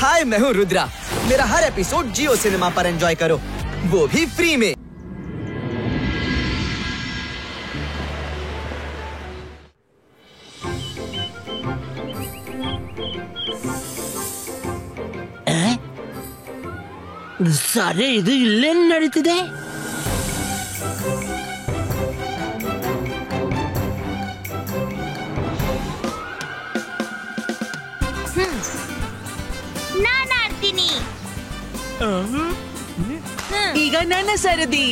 हाय, मैं हूँ रुद्रा। मेरा हर एपिसोड जियो सिनेमा पर एंजॉय करो, वो भी फ्री में। ಸಾರೇ ಇದು ಇಲ್ಲೇನ್ ನಡೀತಿದೆ? ನಾನಾಡ್ತೀನಿ. ಈಗ ನನ್ನ ಸರದಿ.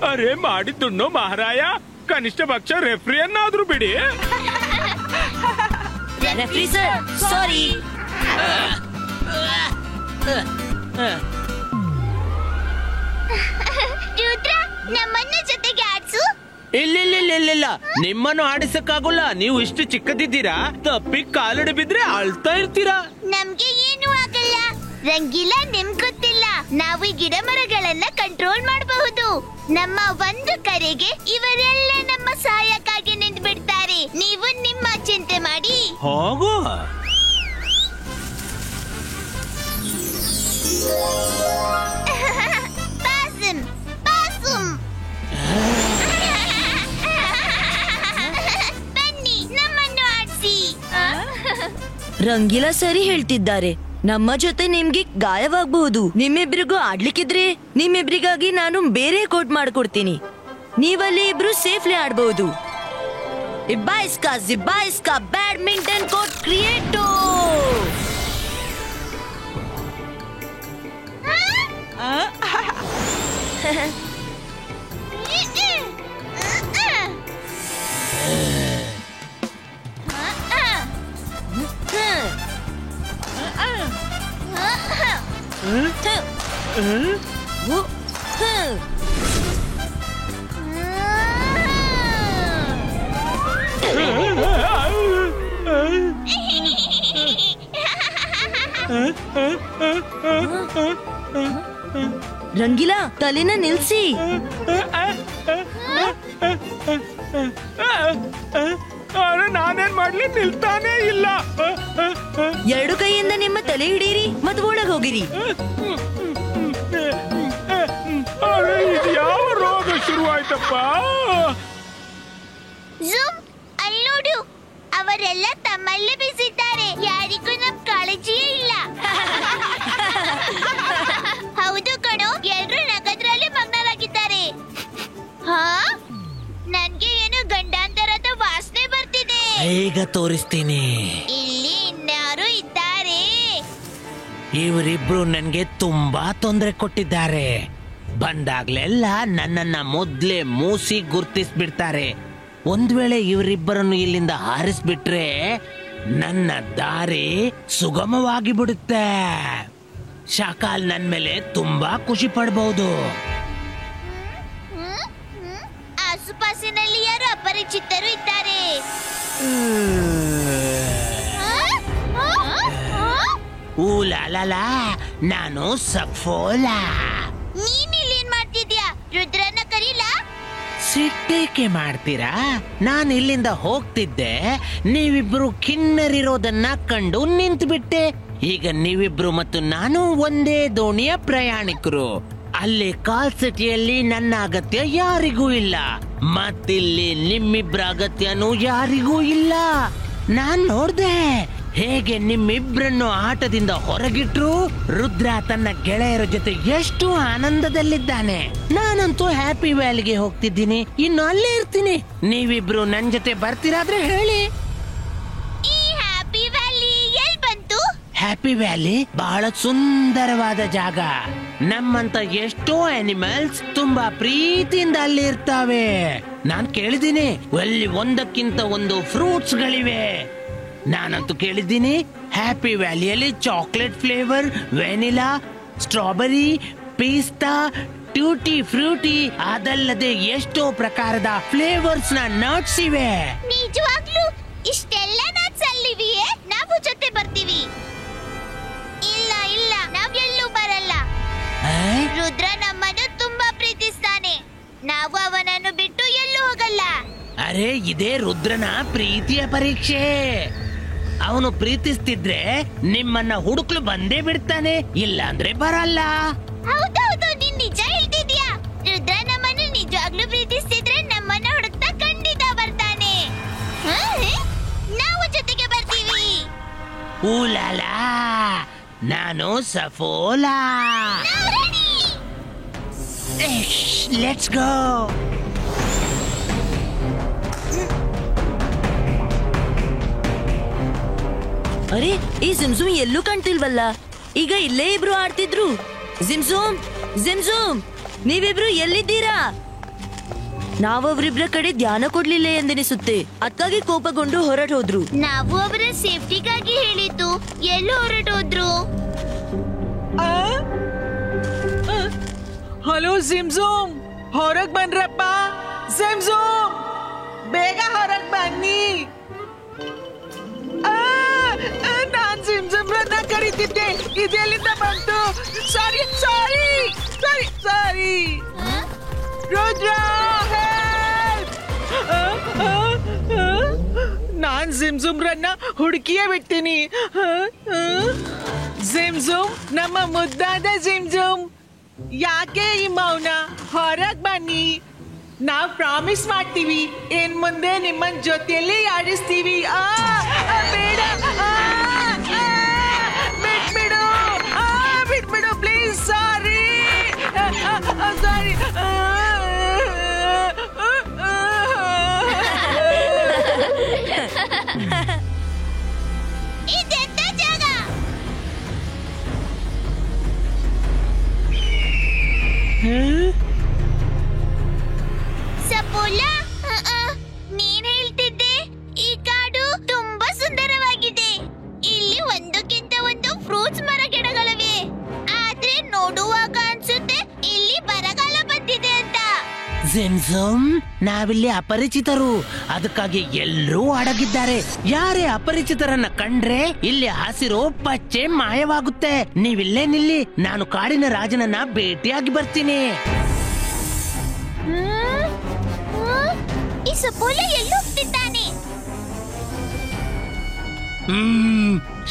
ಅರೆ ಮಾಡಿದ್ದುಣ್ಣು ಮಹಾರಾಯ, ಕನಿಷ್ಠ ಪಕ್ಷ ರೆಫ್ರಿಯನ್ನಾದ್ರೂ ಬಿಡಿ. ರೆಫ್ರಿ ಸರ್, ಸಾರಿ. ರುದ್ರ, ನಮ್ಮನ್ನ ಜೊತೆಗೆ ಆಡ್ಸು. ಇಲ್ಲ, ನಿಮ್ಮನ್ನು ಆಡಿಸಕ್ಕಾಗಲ್ಲ. ನೀವು ಇಷ್ಟು ಚಿಕ್ಕದಿದ್ದೀರಾ, ತಪ್ಪಿ ಕಾಲಡಿ ಬಿದ್ರೆ ಅಳ್ತಾ ಇರ್ತೀರಾ. ನಮ್ಗೆ ಏನು ಆಗಲ್ಲ. ರಂಗಿಲ್ಲ, ನಿಮ್ ಗೊತ್ತಿಲ್ಲ, ನಾವು ಈ ಗಿಡ ಮರಗಳನ್ನ ಕಂಟ್ರೋಲ್ ಮಾಡಬಹುದು. ನಮ್ಮ ಒಂದು ಕರೆಗೆ ಇವರೆಲ್ಲ ನಮ್ಮ ಸಹಾಯಕ್ಕಾಗಿ ನಿಂತು ಬಿಡ್ತಾರೆ. ನೀವು ನಿಮ್ಮ ಚಿಂತೆ ಮಾಡಿ ಹೋಗು. ಪಾಸಂ ಪಾಸಂ. ಬನ್ನಿ, ನಮ್ಮನ್ನು ಆಡ್ಸಿ. ರಂಗಿಲಾ ಸರಿ ಹೇಳ್ತಿದ್ದಾರೆ. ನಮ್ಮ ಜೊತೆ ನಿಮ್ಗೆ ಗಾಯವಾಗಬಹುದು. ನಿಮ್ಮಿಬ್ರಿಗೂ ಆಡ್ಲಿಕ್ಕಿದ್ರೆ ನಿಮ್ಮಿಬ್ರಿಗಾಗಿ ನಾನು ಬೇರೆ ಕೋಟ್ ಮಾಡ್ಕೊಡ್ತೀನಿ. ನೀವಲ್ಲಿ ಇಬ್ರು ಸೇಫ್ಲಿ ಆಡ್ಬಹುದು. ಇಬ್ಬಾಯಿಸ್ಕಾ ಬ್ಯಾಡ್ಮಿಂಟನ್ ಕೋರ್ಟ್ ಕ್ರಿಯೇಟೋ. ರಂಗಿಲಾ, ತಲೆನ ನಿಲ್ಸಿ. ಅರೆ ನಾನೇನ್ ಮಾಡ್ಲಿ, ನಿಲ್ತಾನೇ ಇಲ್ಲ. ಎರಡು ಕೈಯಿಂದ ನಿಮ್ಮ ತಲೆ ಹಿಡೀರಿ ಮತ್ತು ಒಳಗೆ ಹೋಗಿರಿ. ಅರೆ ಇದು ಯಾವ ರೋಗ ಶುರುವಾಯ್ತಪ್ಪ? ಝೂಮ್, ಅಲ್ಲಿ ನೋಡು, ಅವರೆಲ್ಲ ತಮ್ಮಲ್ಲೇ ಬಿಸಿದ್ದಾರೆ. ಯಾರಿಗೂ ನಮ್ ಕಾಳಜಿಯೇ ಇಲ್ಲ. ಹೌದು ಕಣೋ, ಎಲ್ರು ನಗದ್ರಲ್ಲಿ ಮಗ್ನರಾಗಿದ್ದಾರೆ. ಹಾ, ನನ್ಗೆ ಏನು ಗಂಡಾಂತರದ ವಾಸನೆ ಬರ್ತಿದೆ. ಈಗ ತೋರಿಸ್ತೀನಿ. ಇಲ್ಲಿ ಇನ್ಯಾರು ಇದ್ದಾರೆ? ಇವರಿಬ್ರು ನನ್ಗೆ ತುಂಬಾ ತೊಂದರೆ ಕೊಟ್ಟಿದ್ದಾರೆ. ಬಂದಾಗ್ಲೆಲ್ಲ ನನ್ನನ್ನ ಮೊದ್ಲೇ ಮೂಸಿ ಗುರ್ತಿಸ್ಬಿಡ್ತಾರೆ. ಒಂದ್ ವೇಳೆ ಇವರಿಬ್ಬರನ್ನು ಇಲ್ಲಿಂದ ಹಾರಿಸ್ಬಿಟ್ರೆ ನನ್ನ ದಾರಿ ಸುಗಮವಾಗಿ ಬಿಡುತ್ತೆ. ಶಾಕಾಲ್ ನನ್ ಮೇಲೆ ತುಂಬಾ ಖುಷಿ ಪಡಬಹುದು. ಆಸುಪಾಸಿನಲ್ಲಿ ಯಾರು ಅಪರಿಚಿತರು ಇದ್ದಾರೆ. ಊಲಾಲಾ, ನಾನು ಸಫೋಲಾ. ನೀನಿಲ್ಲೇನ್ ಮಾಡ್ತಿದ್ಯಾ? ರುದ್ರನ ಕರೀಲಾ? ಸಿಟ್ಟೇಕೆ ಮಾಡ್ತೀರಾ? ನಾನು ಇಲ್ಲಿಂದ ಹೋಗ್ತಿದ್ದೆ, ನೀವಿಬ್ರು ಕಿನ್ನರಿರೋದನ್ನ ಕಂಡು ನಿಂತ್ಬಿಟ್ಟೆ. ಈಗ ನೀವಿಬ್ರು ಮತ್ತು ನಾನು ಒಂದೇ ದೋಣಿಯ ಪ್ರಯಾಣಿಕರು. ಅಲ್ಲಿ ಕಾಲ್ ಸಿಟಿಯಲ್ಲಿ ನನ್ನ ಅಗತ್ಯ ಯಾರಿಗೂ ಇಲ್ಲ, ಮತ್ತಿಲ್ಲಿ ನಿಮ್ಮಿಬ್ರ ಅಗತ್ಯನೂ ಯಾರಿಗೂ ಇಲ್ಲ. ನಾನ್ ನೋಡ್ದೆ ಹೇಗೆ ನಿಮ್ಮಿಬ್ರನ್ನು ಆಟದಿಂದ ಹೊರಗಿಟ್ರು. ರುದ್ರ ತನ್ನ ಗೆಳೆಯರ ಜೊತೆ ಎಷ್ಟು ಆನಂದದಲ್ಲಿದ್ದಾನೆ. ನಾನಂತೂ ಹ್ಯಾಪಿ ವ್ಯಾಲಿಗೆ ಹೋಗ್ತಿದ್ದೀನಿ, ಇನ್ನು ಅಲ್ಲೇ ಇರ್ತೀನಿ. ನೀವಿಬ್ರು ನನ್ ಜೊತೆ ಬರ್ತೀರಾದ್ರೆ ಹೇಳಿ. ಈ ಹ್ಯಾಪಿ ವ್ಯಾಲಿ ಎಲ್ ಬಂತು? ಹ್ಯಾಪಿ ವ್ಯಾಲಿ ಬಹಳ ಸುಂದರವಾದ ಜಾಗ. ನಮ್ಮಂತ ಎಷ್ಟೋ ಅನಿಮಲ್ಸ್ ತುಂಬಾ ಪ್ರೀತಿಯಿಂದ ಅಲ್ಲಿ ಇರ್ತಾವೆ. ನಾನ್ ಕೇಳಿದ್ದೀನಿ, ಅಲ್ಲಿ ಒಂದಕ್ಕಿಂತ ಒಂದು ಫ್ರೂಟ್ಸ್ ಗಳಿವೆ. ನಾನಂತೂ ಕೇಳಿದ್ದೀನಿ, ಹ್ಯಾಪಿ ವ್ಯಾಲಿಯಲ್ಲಿ chocolate flavour, vanilla, strawberry, pista, tutti Frooti, ಅದಲ್ಲದೆ ಎಷ್ಟೋ ಪ್ರಕಾರದ ಫ್ಲೇವರ್ಸ್ ನ ನಟ್ಸ್ ಇವೆ. ನಿಜವಾಗ್ಲೂ ಇಷ್ಟೆಲ್ಲ ನಟ್ಸ್ ಅಲ್ಲಿವೆಯೇ? ನಾವು ಜೊತೆ ಬರ್ತೀವಿ. ಇಲ್ಲ, ನಾವ್ ಎಲ್ಲೂ ಬರಲ್ಲ. ರುದ್ರ ನಮ್ಮನ್ನು ತುಂಬಾ ಪ್ರೀತಿಸ್ತಾರೆ. ನಾವು ಅವನನ್ನು ಬಿಟ್ಟು ಎಲ್ಲೂ ಹೋಗಲ್ಲ. ಅರೆ ಇದೇ ರುದ್ರನ ಪ್ರೀತಿಯ ಪರೀಕ್ಷೆ. ಅವನು ಪ್ರೀತಿಸ್ತಿದ್ರೆ ನಿಮ್ಮನ್ನ ಹುಡುಕ್ಲು ಬಂದೇ ಬಿಡ್ತಾನೆ, ಇಲ್ಲ ಅಂದ್ರೆ ಬರಲ್ಲ. ಹೌದೌದು, ನೀನ್ ನಿಜ ಹೇಳ್ತಿದ್ಯಾ. ರುದ್ರ ನಮ್ಮನ್ನು ನಿಜವಾಗ್ಲೂ ಪ್ರೀತಿಸ್ತಿದ್ರೆ ನಮ್ಮನ್ನ ಹುಡುಕ್ತಾ ಖಂಡಿತ ಬರ್ತಾನೆ. ನಾವು ಜೊತೆಗೆ ಬರ್ತೀವಿ. ಊಲಾಲಾ, ನಾನು ಸಫೋಲಾ. Let's go. ಅರೆ ಈ ಜಿಮ್ಜುಮ್ ಎಲ್ಲೂ ಕಾಣ್ತಿಲ್ವಲ್ಲ. ಈಗ ಇಲ್ಲೇ ಇಬ್ರು ಆಡ್ತಿದ್ರು. ಜಿಮ್ಜುಮ್, ಜಿಮ್ಜುಮ್, ನೀವಿಬ್ರು ಎಲ್ಲಿದ್ದೀರಾ? ನಾವವ್ರಿಬ್ರ ಕಡೆ ಧ್ಯಾನ ಕೊಡ್ಲಿಲ್ಲ ಎಂದೆನಿಸುತ್ತೆ. ಅದಕ್ಕಾಗಿ ಕೋಪಗೊಂಡು ಹೊರಟೋದ್ರು. ನಾವು ಅವರ ಸೇಫ್ಟಿಗಾಗಿ ಹೇಳಿದ್ದು, ಎಲ್ಲೂ ಹೊರಟೋದ್ರು. ಹಲೋ ಜಿಮ್ಜುಮ್, ಹೊರಗ್ ಬನ್ರಪ್ಪ. ಜಿಮ್ಜುಮ್, ಬೇಗ ಹೊರಗ್ ಬನ್ನಿ. ನಾನ್ ಜಿಮ್ಜುಮ್ರನ್ನ ಕರೀತಿದ್ದೆ, ಇದೆಲ್ಲಿಂದ ಬಂತು? ಸಾರಿ ಸಾರಿ ಸಾರಿ ಸಾರಿ. ರುದ್ರ, ನಾನ್ ಜಿಮ್ಜುಮ್ರನ್ನ ಹುಡುಕಿಯೇ ಬಿಡ್ತೀನಿ. ಜಿಮ್ಜುಮ್, ನಮ್ಮ ಮುದ್ದಾದ ಜಿಮ್ಜುಮ್, ಯಾಕೆ ಈ ಮೌನ? ಹೊರಗ್ ಬನ್ನಿ. ನಾವ್ ಪ್ರಾಮಿಸ್ ಮಾಡ್ತೀವಿ, ಇನ್ ಮುಂದೆ ನಿಮ್ಮನ್ ಜೊತೆಯಲ್ಲಿ ಆಡಿಸ್ತೀವಿ. ಬೇಡ, ಬಿಟ್ಬಿಡು, ಬಿಟ್ಬಿಡು ಪ್ಲೀಸ್. ಸಾರಿ ಸಾರಿ. ಇದೆಂತ ಜಾಗ? ಸಫೋಲಾ, ನೀನ್ ಹೇಳ್ತಿದ್ದೆ ಈ ಕಾಡು ತುಂಬಾ ಸುಂದರವಾಗಿದೆ. ಇಲ್ಲಿ ಒಂದಕ್ಕಿಂತ ಒಂದು ಫ್ರೂಟ್ಸ್ ಮರ ಗಿಡಗಳಿವೆ. ಆದ್ರೆ ನೋಡುವಾಗ ಅನ್ಸುತ್ತೆ ಇಲ್ಲಿ ಬರಗಾಲ ಬಂದಿದೆ ಅಂತ. ಜಿಮ್ಜುಮ್, ನಾವಿಲ್ಲಿ ಅಪರಿಚಿತರು, ಅದಕ್ಕಾಗಿ ಎಲ್ಲರೂ ಅಡಗಿದ್ದಾರೆ. ಯಾರೇ ಅಪರಿಚಿತರನ್ನ ಕಂಡ್ರೆ ಇಲ್ಲಿ ಹಸಿರು ಪಚ್ಚೆ ಮಾಯವಾಗುತ್ತೆ. ನೀವಿಲ್ಲೇ ನಿಲ್ಲಿ, ನಾನು ಕಾಡಿನ ರಾಜನನ್ನ ಭೇಟಿಯಾಗಿ ಬರ್ತೀನಿ. ಈ ಸಫೋಲಾ ಎಲ್ಲಿ ಹೋಗ್ತಿದ್ದಾನೆ?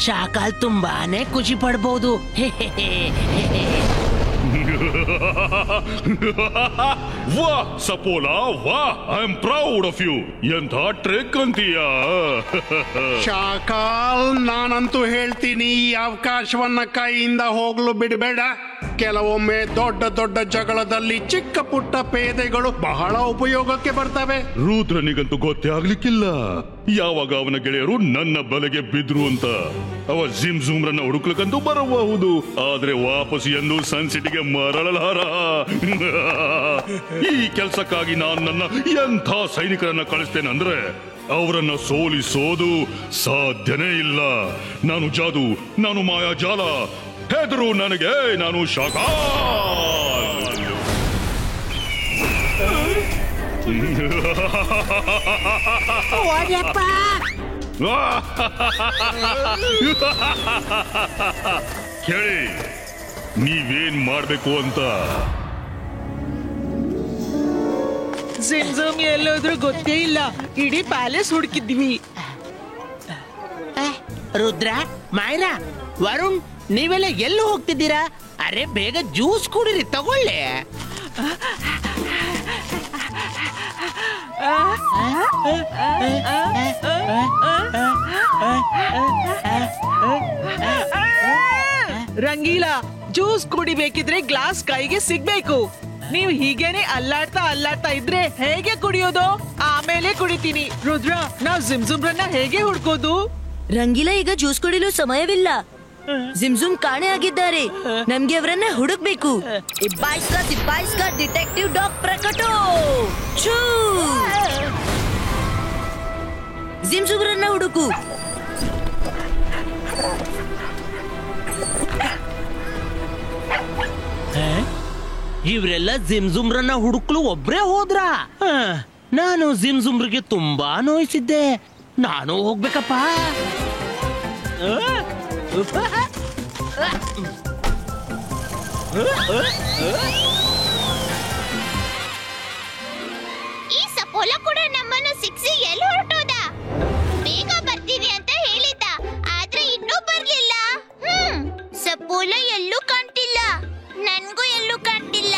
ಶಾಕಾಲ್ ತುಂಬಾನೇ ಖುಷಿ ಪಡ್ಬೋದು. ವಾ ಸಪೋಲಾ, ವಾ, I am proud of you. ಎಂಥ ಟ್ರೆಕ್ ಅಂತೀಯ. ಶಾಕಾಲ್, ನಾನಂತೂ ಹೇಳ್ತೀನಿ, ಈ ಅವಕಾಶವನ್ನ ಕೈಯಿಂದ ಹೋಗ್ಲು ಬಿಡಬೇಡ. ಕೆಲವೊಮ್ಮೆ ದೊಡ್ಡ ದೊಡ್ಡ ಜಗಳದಲ್ಲಿ ಚಿಕ್ಕ ಪುಟ್ಟ ಪೇದೆಗಳು ಬಹಳ ಉಪಯೋಗಕ್ಕೆ ಬರ್ತವೆ. ರುದ್ರನಿಗಂತೂ ಗೊತ್ತೇ ಆಗ್ಲಿಕ್ಕಿಲ್ಲ ಯಾವಾಗ ಅವನ ಗೆಳೆಯರು ನನ್ನ ಬಲೆಗೆ ಬಿದ್ರು ಅಂತ. ಅವ ಜಿಮ್ಜುಮ್ರನ್ನ ಹುಡುಕ್ಲಿಕ್ಕಂತೂ ಬರಬಹುದು, ಆದ್ರೆ ವಾಪಸ್ ಎಂದು ಸನ್ಸಿಟಿಗೆ ಮರಳಲಾರ. ಈ ಕೆಲ್ಸಕ್ಕಾಗಿ ನಾನು ನನ್ನ ಎಂಥ ಸೈನಿಕರನ್ನ ಕಳಿಸ್ತೇನಂದ್ರೆ ಅವರನ್ನ ಸೋಲಿಸೋದು ಸಾಧ್ಯನೇ ಇಲ್ಲ. ನಾನು ಜಾದು, ನಾನು ಮಾಯಾಜಾಲ. ಹೆದರು ನನಗೆ, ನಾನು ಶಾಕಾಲ್. ಕೇಳಿ, ನೀವೇನ್ ಮಾಡ್ಬೇಕು ಅಂತ. ಜಿಮ್ಜುಮ್ ಎಲ್ಲೋದ್ರೂ ಗೊತ್ತೇ ಇಲ್ಲ. ಇಡೀ ಪ್ಯಾಲೇಸ್ ಹುಡುಕಿದ್ವಿ. ರುದ್ರ, ಮಾಯರಾ, ವರುಣ್, ನೀವೆಲ್ಲ ಎಲ್ಲಿ ಹೋಗ್ತಿದ್ದೀರಾ? ಅರೆ ಬೇಗ ಜ್ಯೂಸ್ ಕುಡಿರಿ, ತಗೊಳ್ಳಿ. ರಂಗೀಲಾ, ಜ್ಯೂಸ್ ಕುಡಿಬೇಕಿದ್ರೆ ಗ್ಲಾಸ್ ಕೈಗೆ ಸಿಗ್ಬೇಕು. ನೀವು ಹೀಗೇನೆ ಅಲ್ಲಾಡ್ತಾ ಇದ್ರೆ ಹೇಗೆ ಕುಡಿಯೋದು? ಆಮೇಲೆ ಕುಡಿತೀನಿ. ರುದ್ರ, ನಾವ್ ಜಿಮ್ಜುಮ್ರನ್ನ ಹೇಗೆ ಹುಡ್ಕೋದು? ರಂಗೀಲಾ, ಈಗ ಜ್ಯೂಸ್ ಕುಡಿಲು ಸಮಯವಿಲ್ಲ. ಜಿಮ್ಜುಮ್ ಕಾಣೆ ಆಗಿದ್ದಾರೆ. ನಮ್ಗೆ ಅವರನ್ನ ಹುಡುಕ್ಬೇಕು. ಇಬ್ಬಾಯಿಸ್ಕಾ ಡಿಟೆಕ್ಟಿವ್ ಡಾಗ್ ಪ್ರಕಟೋ. ಛೂ! ಜಿಮ್ಜುಮ್ರನ್ನ ಹುಡುಕು. ಇವರೆಲ್ಲ ಜಿಮ್ಜುಮ್ರನ್ನ ಹುಡುಕ್ಲು ಒಬ್ರೇ ಹೋದ್ರ? ನಾನು ಜಿಮ್ಜುಮ್ರಿಗೆ ತುಂಬಾ ನೋಯಿಸಿದ್ದೆ. ನಾನು ಹೋಗ್ಬೇಕಪ್ಪ. ಸಪೋಲ ಕೂಡ ನಮ್ಮನ್ನು ಸಿಕ್ಸಿ ಎಲ್ಲಿ ಹೊರಟೋದ? ಬೇಗ ಬರ್ತೀನಿ ಅಂತ ಹೇಳಿದ್ದ, ಆದ್ರೆ ಇನ್ನೂ ಬರ್ಲಿಲ್ಲ. ಸಪೋಲ ಎಲ್ಲೂ ಕಾಣ್ತಿಲ್ಲ, ನನ್ಗೂ ಎಲ್ಲೂ ಕಾಣ್ತಿಲ್ಲ.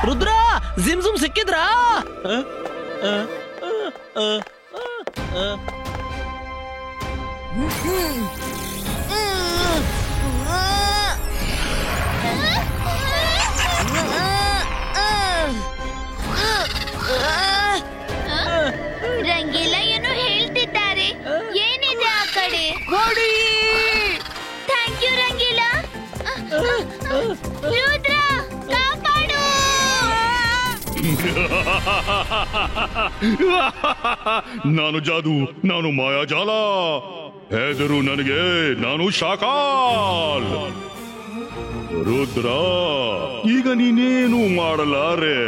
ರುದ್ರ, ಜಿಮ್ಜುಮ್ ಸಿಕ್ಕಿದ್ರಾ? ರಂಗೀಲಾ ಏನೋ ಹೇಳ್ತಿದ್ದಾರೆ, ಏನಿದೆ ಆ ಕಡೆ? Thank you Rangeela. ರುದ್ರ, ಕಾಪಾಡು. ನಾನು ಜಾದು, ನಾನು ಮಾಯಾಜಾಲ. ಹೆದರು ನನಗೆ, ನಾನು ಶಾಕಾಲ್. ರುದ್ರ, ಈಗ ನೀನೇನು ಮಾಡಲಾರೆ.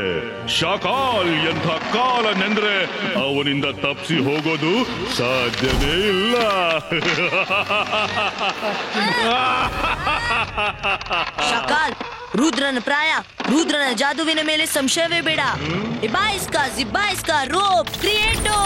ಶಾಕಾಲ್ ಎಂಥ ಕಾಲನೆಂದ್ರೆ ಅವನಿಂದ ತಪ್ಪಿಸಿ ಹೋಗೋದು ಸಾಧ್ಯವೇ ಇಲ್ಲ. ಶಾಕಾಲ್, ರುದ್ರನ ಪ್ರಾಯ, ರುದ್ರನ ಜಾದುವಿನ ಮೇಲೆ ಸಂಶಯವೇ ಬೇಡ. ಇಬಾಯಿಸ್ಕಾ ಜಿಬಾಯಿಸ್ಕಾ ರೋಪ್ ಕ್ರಿಯೇಟೋ.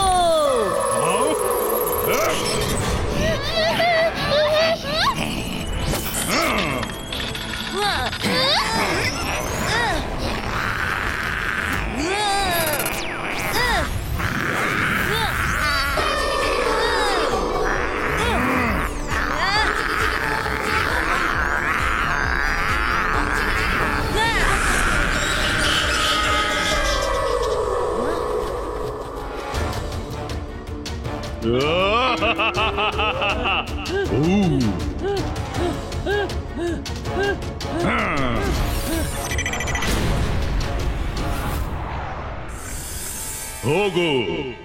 ಹೋಗು,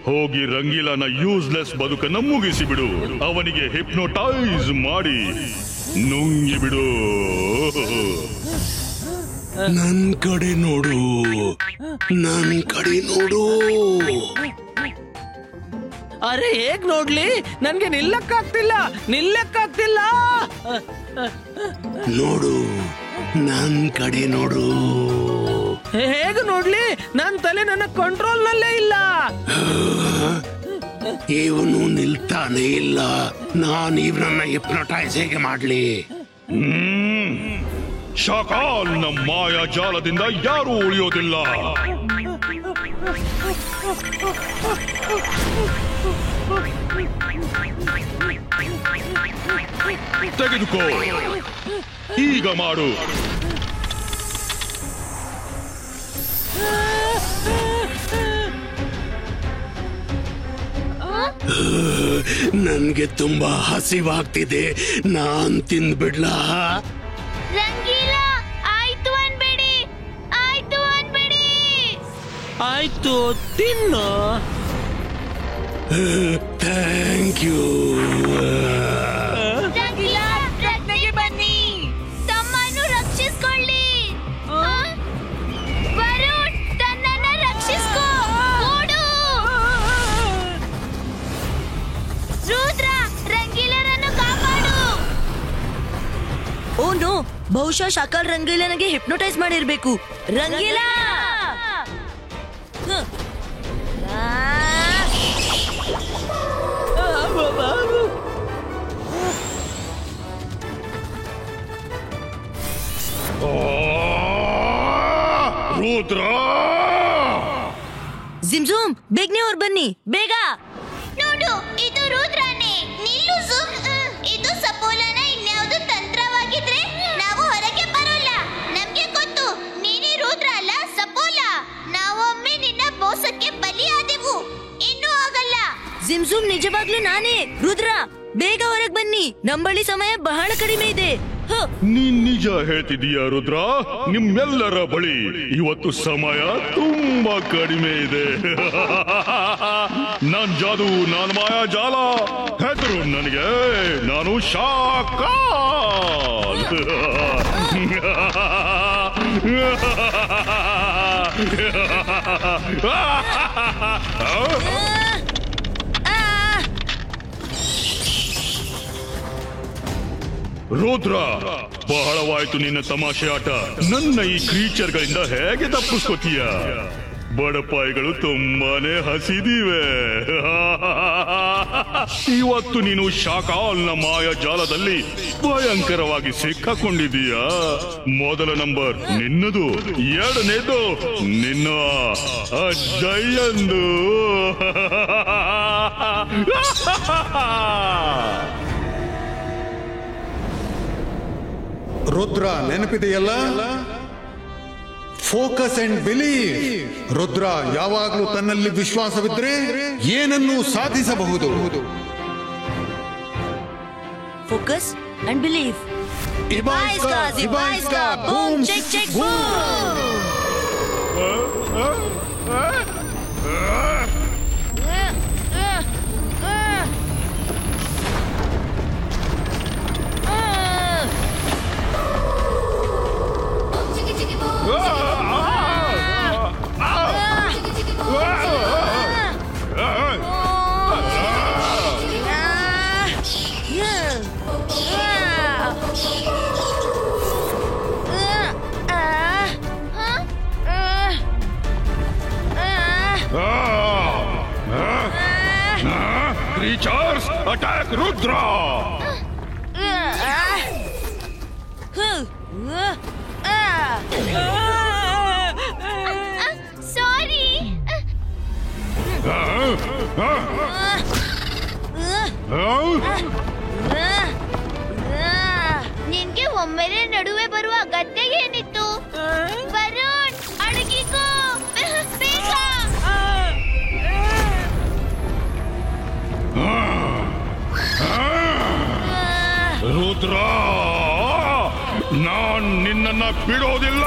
ಹೋಗಿ ರಂಗೀಲನ ಯೂಸ್ಲೆಸ್ ಬದುಕನ್ನು ಮುಗಿಸಿಬಿಡು. ಅವನಿಗೆ ಹಿಪ್ನೋಟೈಸ್ ಮಾಡಿ ನುಂಗಿಬಿಡು. ನನ್ ಕಡೆ ನೋಡು, ನನ್ ಕಡೆ ನೋಡು. ಅರೆ ಹೇಗ್ ನೋಡ್ಲಿ? ನನ್ಗೆ ನಿಲ್ಲಕ್ಕಾಗ್ತಿಲ್ಲ. ನೋಡು, ನನ್ ಕಡೆ ನೋಡು. ಹೇಗೆ ನೋಡ್ಲಿ? ನನ್ ತಲೆ ನನ್ನ ಕಂಟ್ರೋಲ್ ನಲ್ಲೇ ಇಲ್ಲ. ಇವನು ನಿಲ್ತಾನೆ ಇಲ್ಲ. ನಾನು ಇವನನ್ನ ಹಿಪ್ನೋಟೈಸ್ ಹೇಗೆ ಮಾಡ್ಲಿ? ಶಾಕಾಲ್ ನಮ್ಮ ಮಾಯಾಜಾಲದಿಂದ ಯಾರೂ ಉಳಿಯೋದಿಲ್ಲ. ತೆಗೆದುಕೋ, ಈಗ ಮಾಡು. ನನ್ಗೆ ತುಂಬಾ ಹಸಿವಾಗ್ತಿದೆ, ನಾನ್ ತಿಂದ್ಬಿಡ್ಲಾ? ರಂಗೀಲ, ಆಯ್ತು ಅನ್ಬೇಡಿ, ಆಯ್ತು ಅನ್ಬೇಡಿ. ಆಯ್ತು, ತಿನ್ನು. Thank you. ರಂಗೀಲ, ರತ್ನಗೆ ಬನ್ನಿ, ತಮ್ಮನ್ನು ರಕ್ಷಿಸ್ಕೊಳ್ಳಿ. ವರುಣ್, ತನ್ನನ್ನ ರಕ್ಷಿಸ್ಕೋ, ಓಡು. ರುದ್ರ, ರಂಗೀಲರನ್ನು ಕಾಪಾಡು. ಓ ನೋ, ಬಹುಶಃ ಶಾಕಾಲ್ ರಂಗೀಲನಿಗೆ ಹಿಪ್ನೋಟೈಸ್ ಮಾಡಿರ್ಬೇಕು. ರಂಗೀಲ! ರುದ್ರ, ಜಿಮ್ಜೂಮ್, ಬೇಗನೆ ಹೊರ ಬನ್ನಿ, ಬೇಗ. ನೋಡು, ಇದು ರುದ್ರನೇ. ನಿಲ್ಲು ಝುಮ್. ಇದು ಸಪೋಲನ ಇನ್ಯಾವುದು ತಂತ್ರವಾಗಿದ್ರೆ ನಾವು ಹೊರಗೆ ಬರೋಲ್ಲ. ನಮ್ಗೆ ಗೊತ್ತು, ನೀನೇ ರುದ್ರ ಅಲ್ಲ, ಸಪೋಲ. ನಾವೊಮ್ಮೆ ನಿನ್ನ ಮೋಸಕ್ಕೆ ಬಲಿಯಾದೆವು, ಇನ್ನೂ ಆಗಲ್ಲ. ಜಿಮ್ಜೂಮ್, ನಿಜವಾಗ್ಲೂ ನಾನೇ. ರುದ್ರ, ಬೇಗ ಹೊರಗೆ ಬನ್ನಿ, ನಮ್ಮ ಬಳಿ ಸಮಯ ಬಹಳ ಕಡಿಮೆ ಇದೆ. ನೀನ್ ನಿಜ ಹೇಳ್ತಿದೀಯ ರುದ್ರ? ನಿಮ್ಮೆಲ್ಲರ ಬಳಿ ಇವತ್ತು ಸಮಯ ತುಂಬಾ ಕಡಿಮೆ ಇದೆ. ನಾನ್ ಜಾದು, ನಾನ್ ಮಾಯಾ ಜಾಲ. ಹೆದರು ನನಗೆ, ನಾನು ಶಾಕಾಲ್. ರುದ್ರ, ಬಹಳವಾಯ್ತು ನಿನ್ನ ತಮಾಷೆ ಆಟ. ನನ್ನ ಈ ಕ್ರೀಚರ್ಗಳಿಂದ ಹೇಗೆ ತಪ್ಪಿಸ್ಕೋತೀಯ? ಬಡಪಾಯಿಗಳು ತುಂಬಾನೇ ಹಸಿದಿವೆ. ಇವತ್ತು ನೀನು ಶಾಕಾಲ್ನ ಮಾಯ ಜಾಲದಲ್ಲಿ ಭಯಂಕರವಾಗಿ ಸಿಕ್ಕಾಕೊಂಡಿದೀಯ. ಮೊದಲ ನಂಬರ್ ನಿನ್ನದು, ಎರಡನೇದು ನಿನ್ನ ಅಜ್ಜಯ್ಯಂದು. ರುದ್ರ, ನೆನಪಿದೆಯಲ್ಲ? Focus and believe. ರುದ್ರ ಯಾವಾಗಲೂ ತನ್ನಲ್ಲಿ ವಿಶ್ವಾಸವಿದ್ರೆ ಏನನ್ನೂ ಸಾಧಿಸಬಹುದು. Focus and believe. ಇಬಾಯ್ಸ್ಕಾ, ಇಬಾಯ್ಸ್ಕಾ, boom, check check, boom. Creatures, attack Rudra! Sorry. ನಿನ್ಗೆ ಒಮ್ಮೆಲೆ ನಡುವೆ ಬರುವ ಅಗತ್ಯ ಏನಿತ್ತು? ವರುಣ್, ಅಡಗಿಕೋ, ಬೇಗ. ರುದ್ರ, ನಾನ್ ನಿನ್ನನ್ನ ಬಿಡೋದಿಲ್ಲ.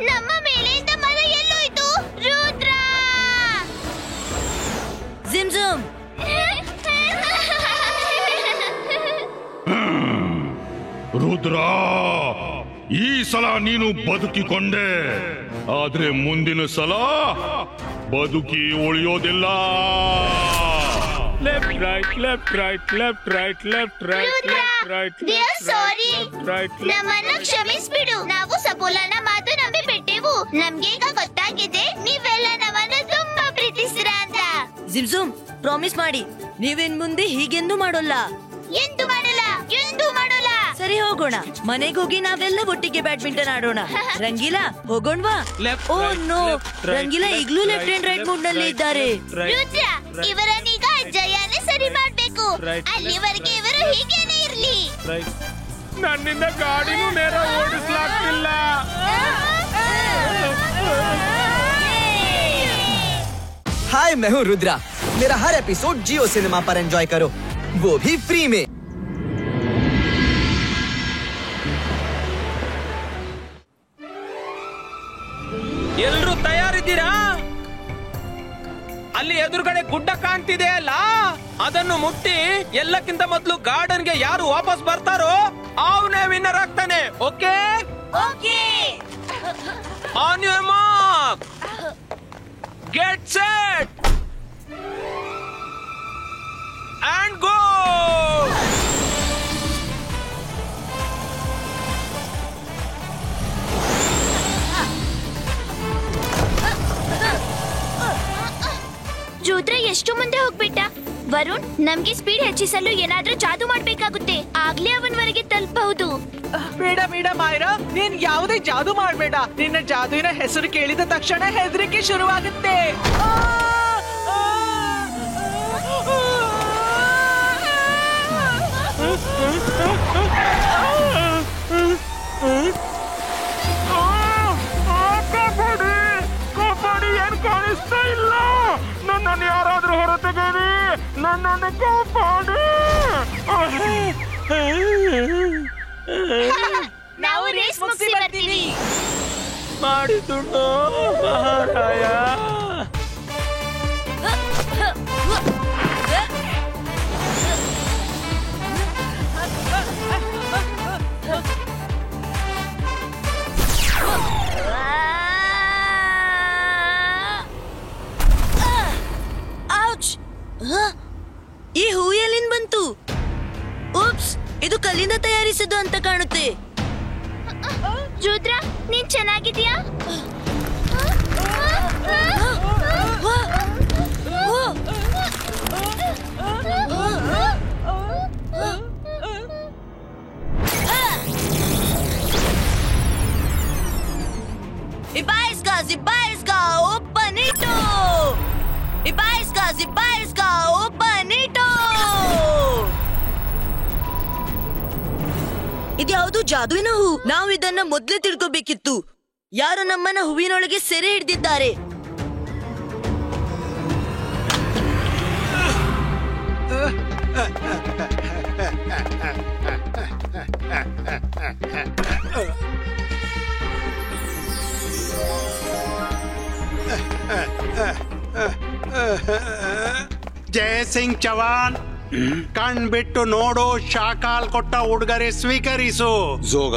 ನಮ್ಮ ಮೇಲೆಯಿಂದ ಮರ ಎಲ್ಲೋಯ್ತು? ರುದ್ರ! ಜಿಮ್ಜೂಮ್, ರುದ್ರ, ಈ ಸಲ ನೀನು ಬದುಕಿಕೊಂಡೆ, ಆದ್ರೆ ಮುಂದಿನ ಸಲ ಬದುಕಿ ಉಳಿಯೋದಿಲ್ಲ. Left right, left right, left right, left right, Rudra, left right, we are sorry. Right. ನಮ್ಮನ್ನ ಕ್ಷಮಿಸ್ಬಿಡು. ನಾವು ಸಪೋಲನ ಮಾತು ನಂಬಿ ಬಿಟ್ಟೆವು. ನಮ್ಗೀಗ ಗೊತ್ತಾಗಿದೆ ನೀವೆಲ್ಲ ನಮ್ಮನ್ನ ತುಂಬಾ ಪ್ರೀತಿಸ್ತೀರ ಅಂತ. ಜಿಮ್ಜೂಮ್, ಪ್ರಾಮಿಸ್ ಮಾಡಿ, ನೀವಿನ್ ಮುಂದೆ ಹೀಗೆಂದು ಮಾಡೋಲ್ಲ. ಎಂದು ಮಾಡಲ್ಲ, ಎಂದು ಮಾಡಲ್ಲ. ಸರಿ ಹೋಗೋಣ. ಮನೆಗೆ ಹೋಗಿ ನಾವೆಲ್ಲ ಒಟ್ಟಿಗೆ ಬ್ಯಾಡ್ಮಿಂಟನ್ ಆಡೋಣ. ರಂಗೀಲಾ ಹೋಗೋಣವಾ? ಓ ನೋ, ರಂಗೀಲಾ ಈಗ್ಲೂ ಲೆಫ್ಟ್ ಅಂಡ್ ರೈಟ್ ಮೂಡ್ ನಲ್ಲಿ ಇದ್ದಾರೆ. ರುದ್ರ, ಇವರನ್ನೀಗ ಜಯಾನೇ ಸರಿ ಮಾಡ್ಬೇಕು. ಅಲ್ಲಿವರೆಗೆ ಇವರು ಹೀಗೇನೆ ಇರ್ಲಿ. ನನ್ನಿಂದ ಗಾಡಿನೂ ನೇರ ಓಡಿಸ್ಲಾಗ್ತಿಲ್ಲ. हाय, मैं हूँ रुद्रा। मेरा हर एपिसोड जियो सिनेमा पर एंजॉय करो, वो भी फ्री में। ಎಲ್ರೂ ತಯಾರಿದ್ದೀರಾ? ಅಲ್ಲಿ ಎದುರುಗಡೆ ಗುಡ್ಡ ಕಾಣ್ತಿದೆ ಅಲ್ಲ, ಅದನ್ನು ಮುಟ್ಟಿ ಎಲ್ಲಕ್ಕಿಂತ ಮೊದಲು ಗಾರ್ಡನ್ಗೆ ಯಾರು ವಾಪಸ್ ಬರ್ತಾರೋ ಅವನೇ ವಿನ್ನರ್ ಆಗ್ತಾನೆ. Okay? On your mark, get set and go! Rudra ಎಷ್ಟು ಮುಂದೆ ಹೋಗ್ಬಿಟ್ಟ. ವರುಣ್, ನಮ್ಗೆ ಸ್ಪೀಡ್ ಹೆಚ್ಚಿಸಲು ಏನಾದ್ರೂ ಜಾದು ಮಾಡ್ಬೇಕಾಗುತ್ತೆ. ಆಗ್ಲೇ ಅವನ್ವರೆಗೆ ತಲುಪಬಹುದು. ಬೇಡ ಬೇಡ ಮಾಯರಾ, ನೀನ್ ಯಾವುದೇ ಜಾದು ಮಾಡ್ಬೇಡ. ನಿನ್ನ ಜಾದುವಿನ ಹೆಸರು ಕೇಳಿದ ತಕ್ಷಣ ಹೆದರಿಕೆ ಶುರುವಾಗುತ್ತೆ. ಕಾಪಾಡಿ, ಏನ್ ಕಾಣಿಸ್ತಾ ಇಲ್ಲ. ನನ್ನನ್ನು ಯಾರಾದ್ರೂ ಹೊರತೆಗೇರಿ, ನನ್ನನ್ನು ಕಾಪಾಡಿ. ನಾವು ರೇಸ್ ಮುಗಿಸಿ ಬರ್ತೀವಿ. ಮಾಡಿದುಣ್ಣೋ ಮಹಾರಾಯ. ಈ ಹೂ ಎಲ್ಲಿಂದ ಬಂತು? ಉಪ್ಸ್, ಇದು ಕಲ್ಲಿಂದ ತಯಾರಿಸಿದ್ದು ಅಂತ ಕಾಣುತ್ತೆ. ರುದ್ರ, ನೀನ್ ಚೆನ್ನಾಗಿದ್ಯಾ? Zibaiska, open it! Zibaiska, open it! ಇದ್ಯಾವುದು ಜಾದುವಿನ ಹೂ? ನಾವು ಇದನ್ನ ಮೊದ್ಲೇ ತಿಳ್ಕೋಬೇಕಿತ್ತು. ಯಾರು ನಮ್ಮನ್ನ ಹೂವಿನೊಳಗೆ ಸೆರೆ ಹಿಡಿದಿದ್ದಾರೆ. ಜಯಸಿಂಗ್ ಚವಾನ್, ಕಣ್ಬಿಟ್ಟು ನೋಡು, ಶಾಕಾಲ್ ಕೊಟ್ಟ ಉಡುಗೊರೆ ಸ್ವೀಕರಿಸು. ಜೋಗ,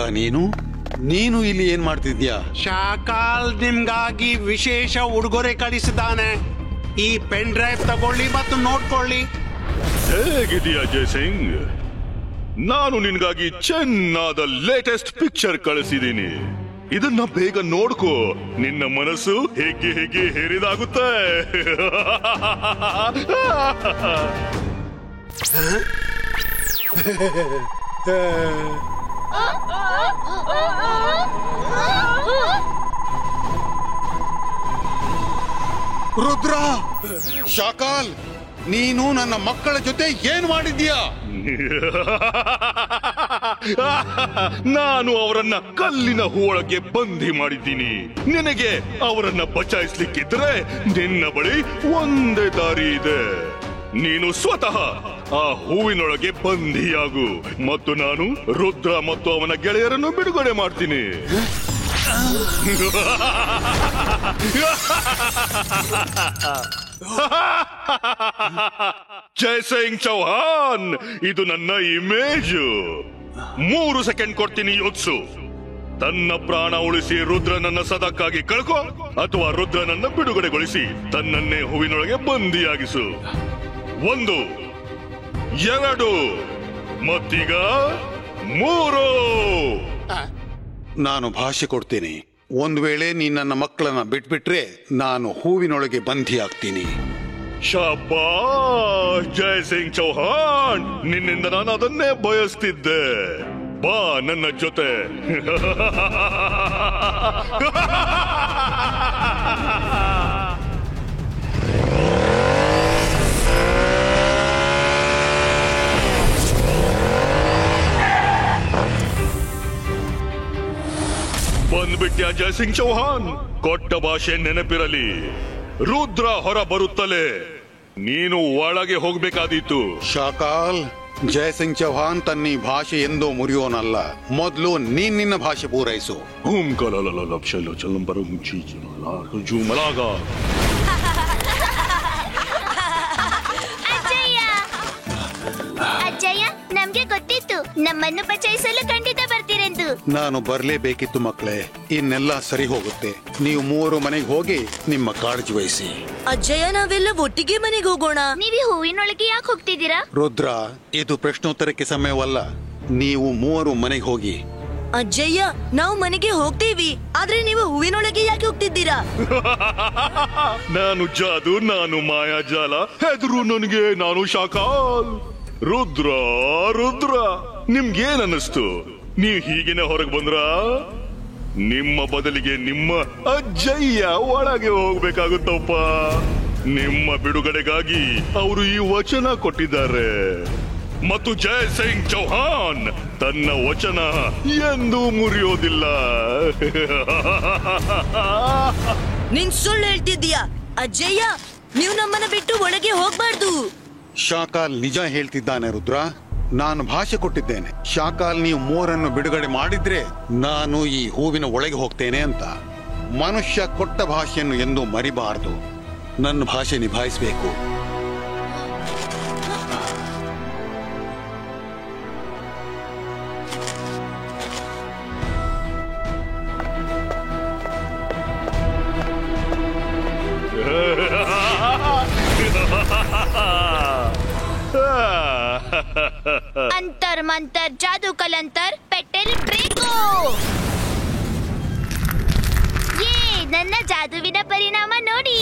ನೀನು ಇಲ್ಲಿ ಏನ್ ಮಾಡ್ತಿದ್ಯಾ? ಶಾಕಾಲ್ ನಿಮ್ಗಾಗಿ ವಿಶೇಷ ಉಡುಗೊರೆ ಕಳಿಸಿದ್ದಾನೆ. ಈ ಪೆನ್ ಡ್ರೈವ್ ತಗೊಳ್ಳಿ ಮತ್ತು ನೋಡ್ಕೊಳ್ಳಿ. ಹೇಗಿದೆಯಾ ಜಯಸಿಂಗ್? ನಾನು ನಿನ್ಗಾಗಿ ಚೆನ್ನಾದ ಲೇಟೆಸ್ಟ್ ಪಿಕ್ಚರ್ ಕಳಿಸಿದ್ದೀನಿ. ಇದನ್ನ ಬೇಗ ನೋಡ್ಕೋ, ನಿನ್ನ ಮನಸ್ಸು ಹೇಗೆ ಹೇಗೆ ಹೇರಿದಾಗುತ್ತೆ. ರುದ್ರ, ಶಾಕಾಲ್, ನೀನು ನನ್ನ ಮಕ್ಕಳ ಜೊತೆ ಏನ್ ಮಾಡಿದ್ಯಾ? ನಾನು ಅವರನ್ನ ಕಲ್ಲಿನ ಹೂವೊಳಗೆ ಬಂದಿ ಮಾಡಿದ್ದೀನಿ. ನಿನಗೆ ಅವರನ್ನ ಬಚಾಯಿಸ್ಲಿಕ್ಕಿದ್ರೆ ನಿನ್ನ ಬಳಿ ಒಂದೇ ದಾರಿ ಇದೆ. ನೀನು ಸ್ವತಃ ಆ ಹೂವಿನೊಳಗೆ ಬಂದಿಯಾಗು ಮತ್ತು ನಾನು ರುದ್ರ ಮತ್ತು ಅವನ ಗೆಳೆಯರನ್ನು ಬಿಡುಗಡೆ ಮಾಡ್ತೀನಿ. ಜಯಸಿಂಗ್ ಚೌಹಾನ್, ಇದು ನನ್ನ ಇಮೇಜ್. 3 ಸೆಕೆಂಡ್ ಕೊಡ್ತೀನಿ, ಯೋಚಿಸು. ತನ್ನ ಪ್ರಾಣ ಉಳಿಸಿ ರುದ್ರನನ್ನ ಸದಕ್ಕಾಗಿ ಕಳ್ಕೊ, ಅಥವಾ ರುದ್ರನನ್ನ ಬಿಡುಗಡೆಗೊಳಿಸಿ ತನ್ನನ್ನೇ ಹೂವಿನೊಳಗೆ ಬಂದಿಯಾಗಿಸು. 1, 2 ಮತ್ತೀಗ 3. ನಾನು ಭಾಷೆ ಕೊಡ್ತೀನಿ. ಒಂದ್ ವೇಳೆ ನೀನ್ ನನ್ನ ಮಕ್ಕಳನ್ನ ಬಿಟ್ಬಿಟ್ರೆ ನಾನು ಹೂವಿನೊಳಗೆ ಬಂಧಿಯಾಗ್ತೀನಿ. ಶಾಬಾಷ್ ಜಯಸಿಂಗ್ ಚೌಹಾನ್, ನಿನ್ನಿಂದ ನಾನು ಅದನ್ನೇ ಬಯಸ್ತಿದ್ದೆ. ಬಾ ನನ್ನ ಜೊತೆ. ಬಂದ್ಬಿಟ್ಯಾ ಜಯಸಿಂಗ್ ಚೌಹಾನ್? ಕೊಟ್ಟ ಭಾಷೆ ನೆನಪಿರಲಿ. ರುದ್ರ ಹೊರ ಬರುತ್ತಲೇ ನೀನು ಒಳಗೆ ಹೋಗ್ಬೇಕಾದೀತು. ಶಾಕಾಲ್, ಜಯಸಿಂಗ್ ಚೌಹಾನ್ ತನ್ನ ಈ ಭಾಷೆ ಎಂದೋ ಮುರಿಯೋನಲ್ಲ. ಮೊದಲು ನೀನ್ ನಿನ್ನ ಭಾಷೆ ಪೂರೈಸು. ಅಜ್ಜಯ್ಯ, ನಮ್ಗೆ ಗೊತ್ತಿತ್ತು ನಮ್ಮನ್ನು ಬಚಾಯಿಸಲು ಖಂಡಿತ ಬರ್ತೀರೆಂದು. ನಾನು ಬರ್ಲೇಬೇಕಿತ್ತು ಮಕ್ಕಳೇ. ಇನ್ನೆಲ್ಲ ಸರಿ ಹೋಗುತ್ತೆ. ನೀವು 3 ಮನೆಗೆ ಹೋಗಿ ನಿಮ್ಮ ಕಾಳಜಿ ವಹಿಸಿ. ಅಜ್ಜಯ್ಯ, ನಾವೆಲ್ಲ ಒಟ್ಟಿಗೆ ಮನೆಗೆ ಹೋಗೋಣ. ನೀವೇ ಹೂವಿನೊಳಗೆ ಯಾಕೆ ಹೋಗ್ತಿದ್ದೀರಾ? ರುದ್ರ, ಇದು ಪ್ರಶ್ನೋತ್ತರಕ್ಕೆ ಸಮಯವಲ್ಲ. ನೀವು 3 ಮನೆಗೆ ಹೋಗಿ. ಅಜ್ಜಯ್ಯ, ನಾವು ಮನೆಗೆ ಹೋಗ್ತೀವಿ, ಆದ್ರೆ ನೀವು ಹೂವಿನೊಳಗೆ ಯಾಕೆ ಹೋಗ್ತಿದ್ದೀರಾ? ನಾನು ಜಾದು, ನಾನು ಮಾಯಾಜಾಲ. ಹೆದರು ನನಗೆ, ನಾನು ಶಾಕಾಲ್. ರುದ್ರ ರುದ್ರ, ನಿಮ್ಗೇನ್ ಅನ್ನಿಸ್ತು? ನೀವ್ ಹೀಗೇನೆ ಹೊರಗೆ ಬಂದ್ರ? ನಿಮ್ಮ ಬದಲಿಗೆ ನಿಮ್ಮ ಅಜ್ಜಯ್ಯ ಒಳಗೆ ಹೋಗ್ಬೇಕಾಗುತ್ತಪ್ಪ. ನಿಮ್ಮ ಬಿಡುಗಡೆಗಾಗಿ ಅವರು ಈ ವಚನ ಕೊಟ್ಟಿದ್ದಾರೆ ಮತ್ತು ಜಯಸಿಂಗ್ ಚೌಹಾನ್ ತನ್ನ ವಚನ ಎಂದೂ ಮುರಿಯೋದಿಲ್ಲ. ನೀನ್ ಸುಳ್ಳು ಹೇಳ್ತಿದ್ದೀಯಾ? ಅಜ್ಜಯ್ಯ, ನೀವು ನಮ್ಮನ್ನ ಬಿಟ್ಟು ಒಳಗೆ ಹೋಗ್ಬಾರ್ದು. ಶಾಕಾಲ್ ನಿಜ ಹೇಳ್ತಿದ್ದಾನೆ ರುದ್ರ. ನಾನು ಭಾಷೆ ಕೊಟ್ಟಿದ್ದೇನೆ. ಶಾಕಾಲ್, ನೀವು 3 ಬಿಡುಗಡೆ ಮಾಡಿದ್ರೆ ನಾನು ಈ ಹೂವಿನ ಒಳಗೆ ಹೋಗ್ತೇನೆ ಅಂತ. ಮನುಷ್ಯ ಕೊಟ್ಟ ಭಾಷೆಯನ್ನು ಎಂದೂ ಮರಿಬಾರದು. ನನ್ನ ಭಾಷೆ ನಿಭಾಯಿಸಬೇಕು. ಅಂತರ್ ಮಂತರ್ ಜಾದೂ ಕಲಂತರ್ ಪೆಟೆಲ್ ಬ್ರೇಕು. ನನ್ನ ಜಾದುವಿನ ಪರಿಣಾಮ ನೋಡಿ.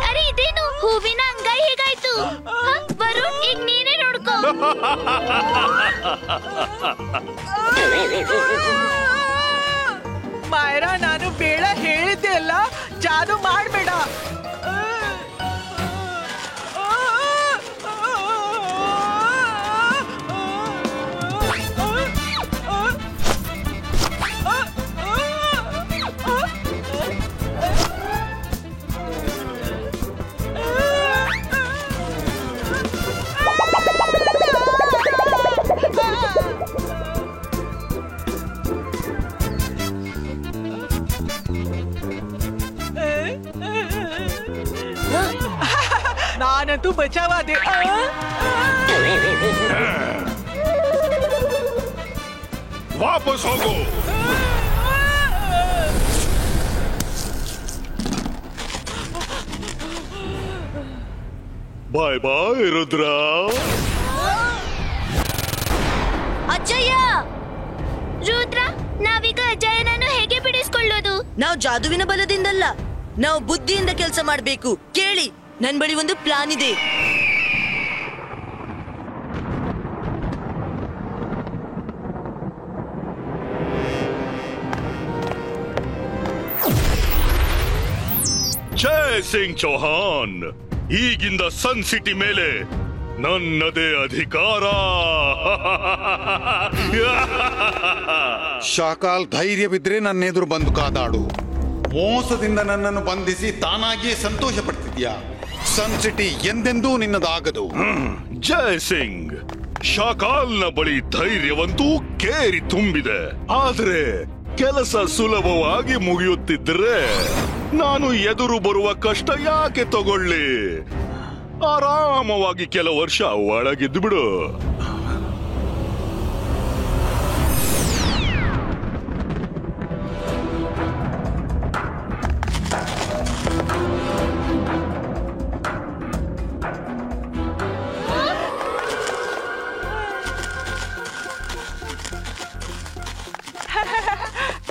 ಅರೆ, ಇದೇನು ಹೂವಿನ ಅಂಗೈ ಹೇಗಾಯ್ತು? ವರುಣ್, ಈಗ ನೀನೇ ನೋಡ್ಕೋ. ಮಾಯರಾ, ನಾನು ಬೇಡ ಹೇಳಿದ್ದೆ ಅಲ್ಲ, ಜಾದು ಮಾಡ್ಬೇಡ. ನಾನಂತೂ ಬಚಾವಾದೆ. ವಾಪಸ್ ಹೋಗು. ಬಾಯ್ ಬಾಯ್ ರುದ್ರ. ಅಜ್ಜಯ್ಯ, ರುದ್ರ, ನಾವೀಗ ಅಜ್ಜಯ್ಯನನ್ನು ಹೇಗೆ ಬಿಡಿಸ್ಕೊಳ್ಳೋದು? ನಾವು ಜಾದುವಿನ ಬಲದಿಂದಲ್ಲ, ನಾವು ಬುದ್ಧಿಯಿಂದ ಕೆಲಸ ಮಾಡ್ಬೇಕು. ಕೇಳಿ, ನನ್ ಬಳಿ ಒಂದು ಪ್ಲಾನ್ ಇದೆ. ಜಯಸಿಂಗ್ ಚೌಹಾನ್, ಈಗಿಂದ ಸನ್ ಸಿಟಿ ಮೇಲೆ ನನ್ನದೇ ಅಧಿಕಾರ. ಶಾಕಾಲ್, ಧೈರ್ಯವಿದ್ರೆ ನನ್ನ ಎದುರು ಬಂದು ಕಾದಾಡು. ಮೋಸದಿಂದ ನನ್ನನ್ನು ಬಂಧಿಸಿ ತಾನಾಗಿಯೇ ಸಂತೋಷ ಪಡ್ತಿದ್ಯಾ? ಸನ್ ಸಿಟಿ ಎಂದೆಂದೂ ನಿನ್ನದಾಗದು. ಜಯಸಿಂಗ್, ಶಾಕಾಲ್ನ ಬಳಿ ಧೈರ್ಯವಂತೂ ಕೇರಿ ತುಂಬಿದೆ. ಆದ್ರೆ ಕೆಲಸ ಸುಲಭವಾಗಿ ಮುಗಿಯುತ್ತಿದ್ರೆ ನಾನು ಎದುರು ಬರುವ ಕಷ್ಟ ಯಾಕೆ ತಗೊಳ್ಳಿ? ಆರಾಮವಾಗಿ ಕೆಲ ವರ್ಷ ಒಳಗಿದ್ದು ಬಿಡು.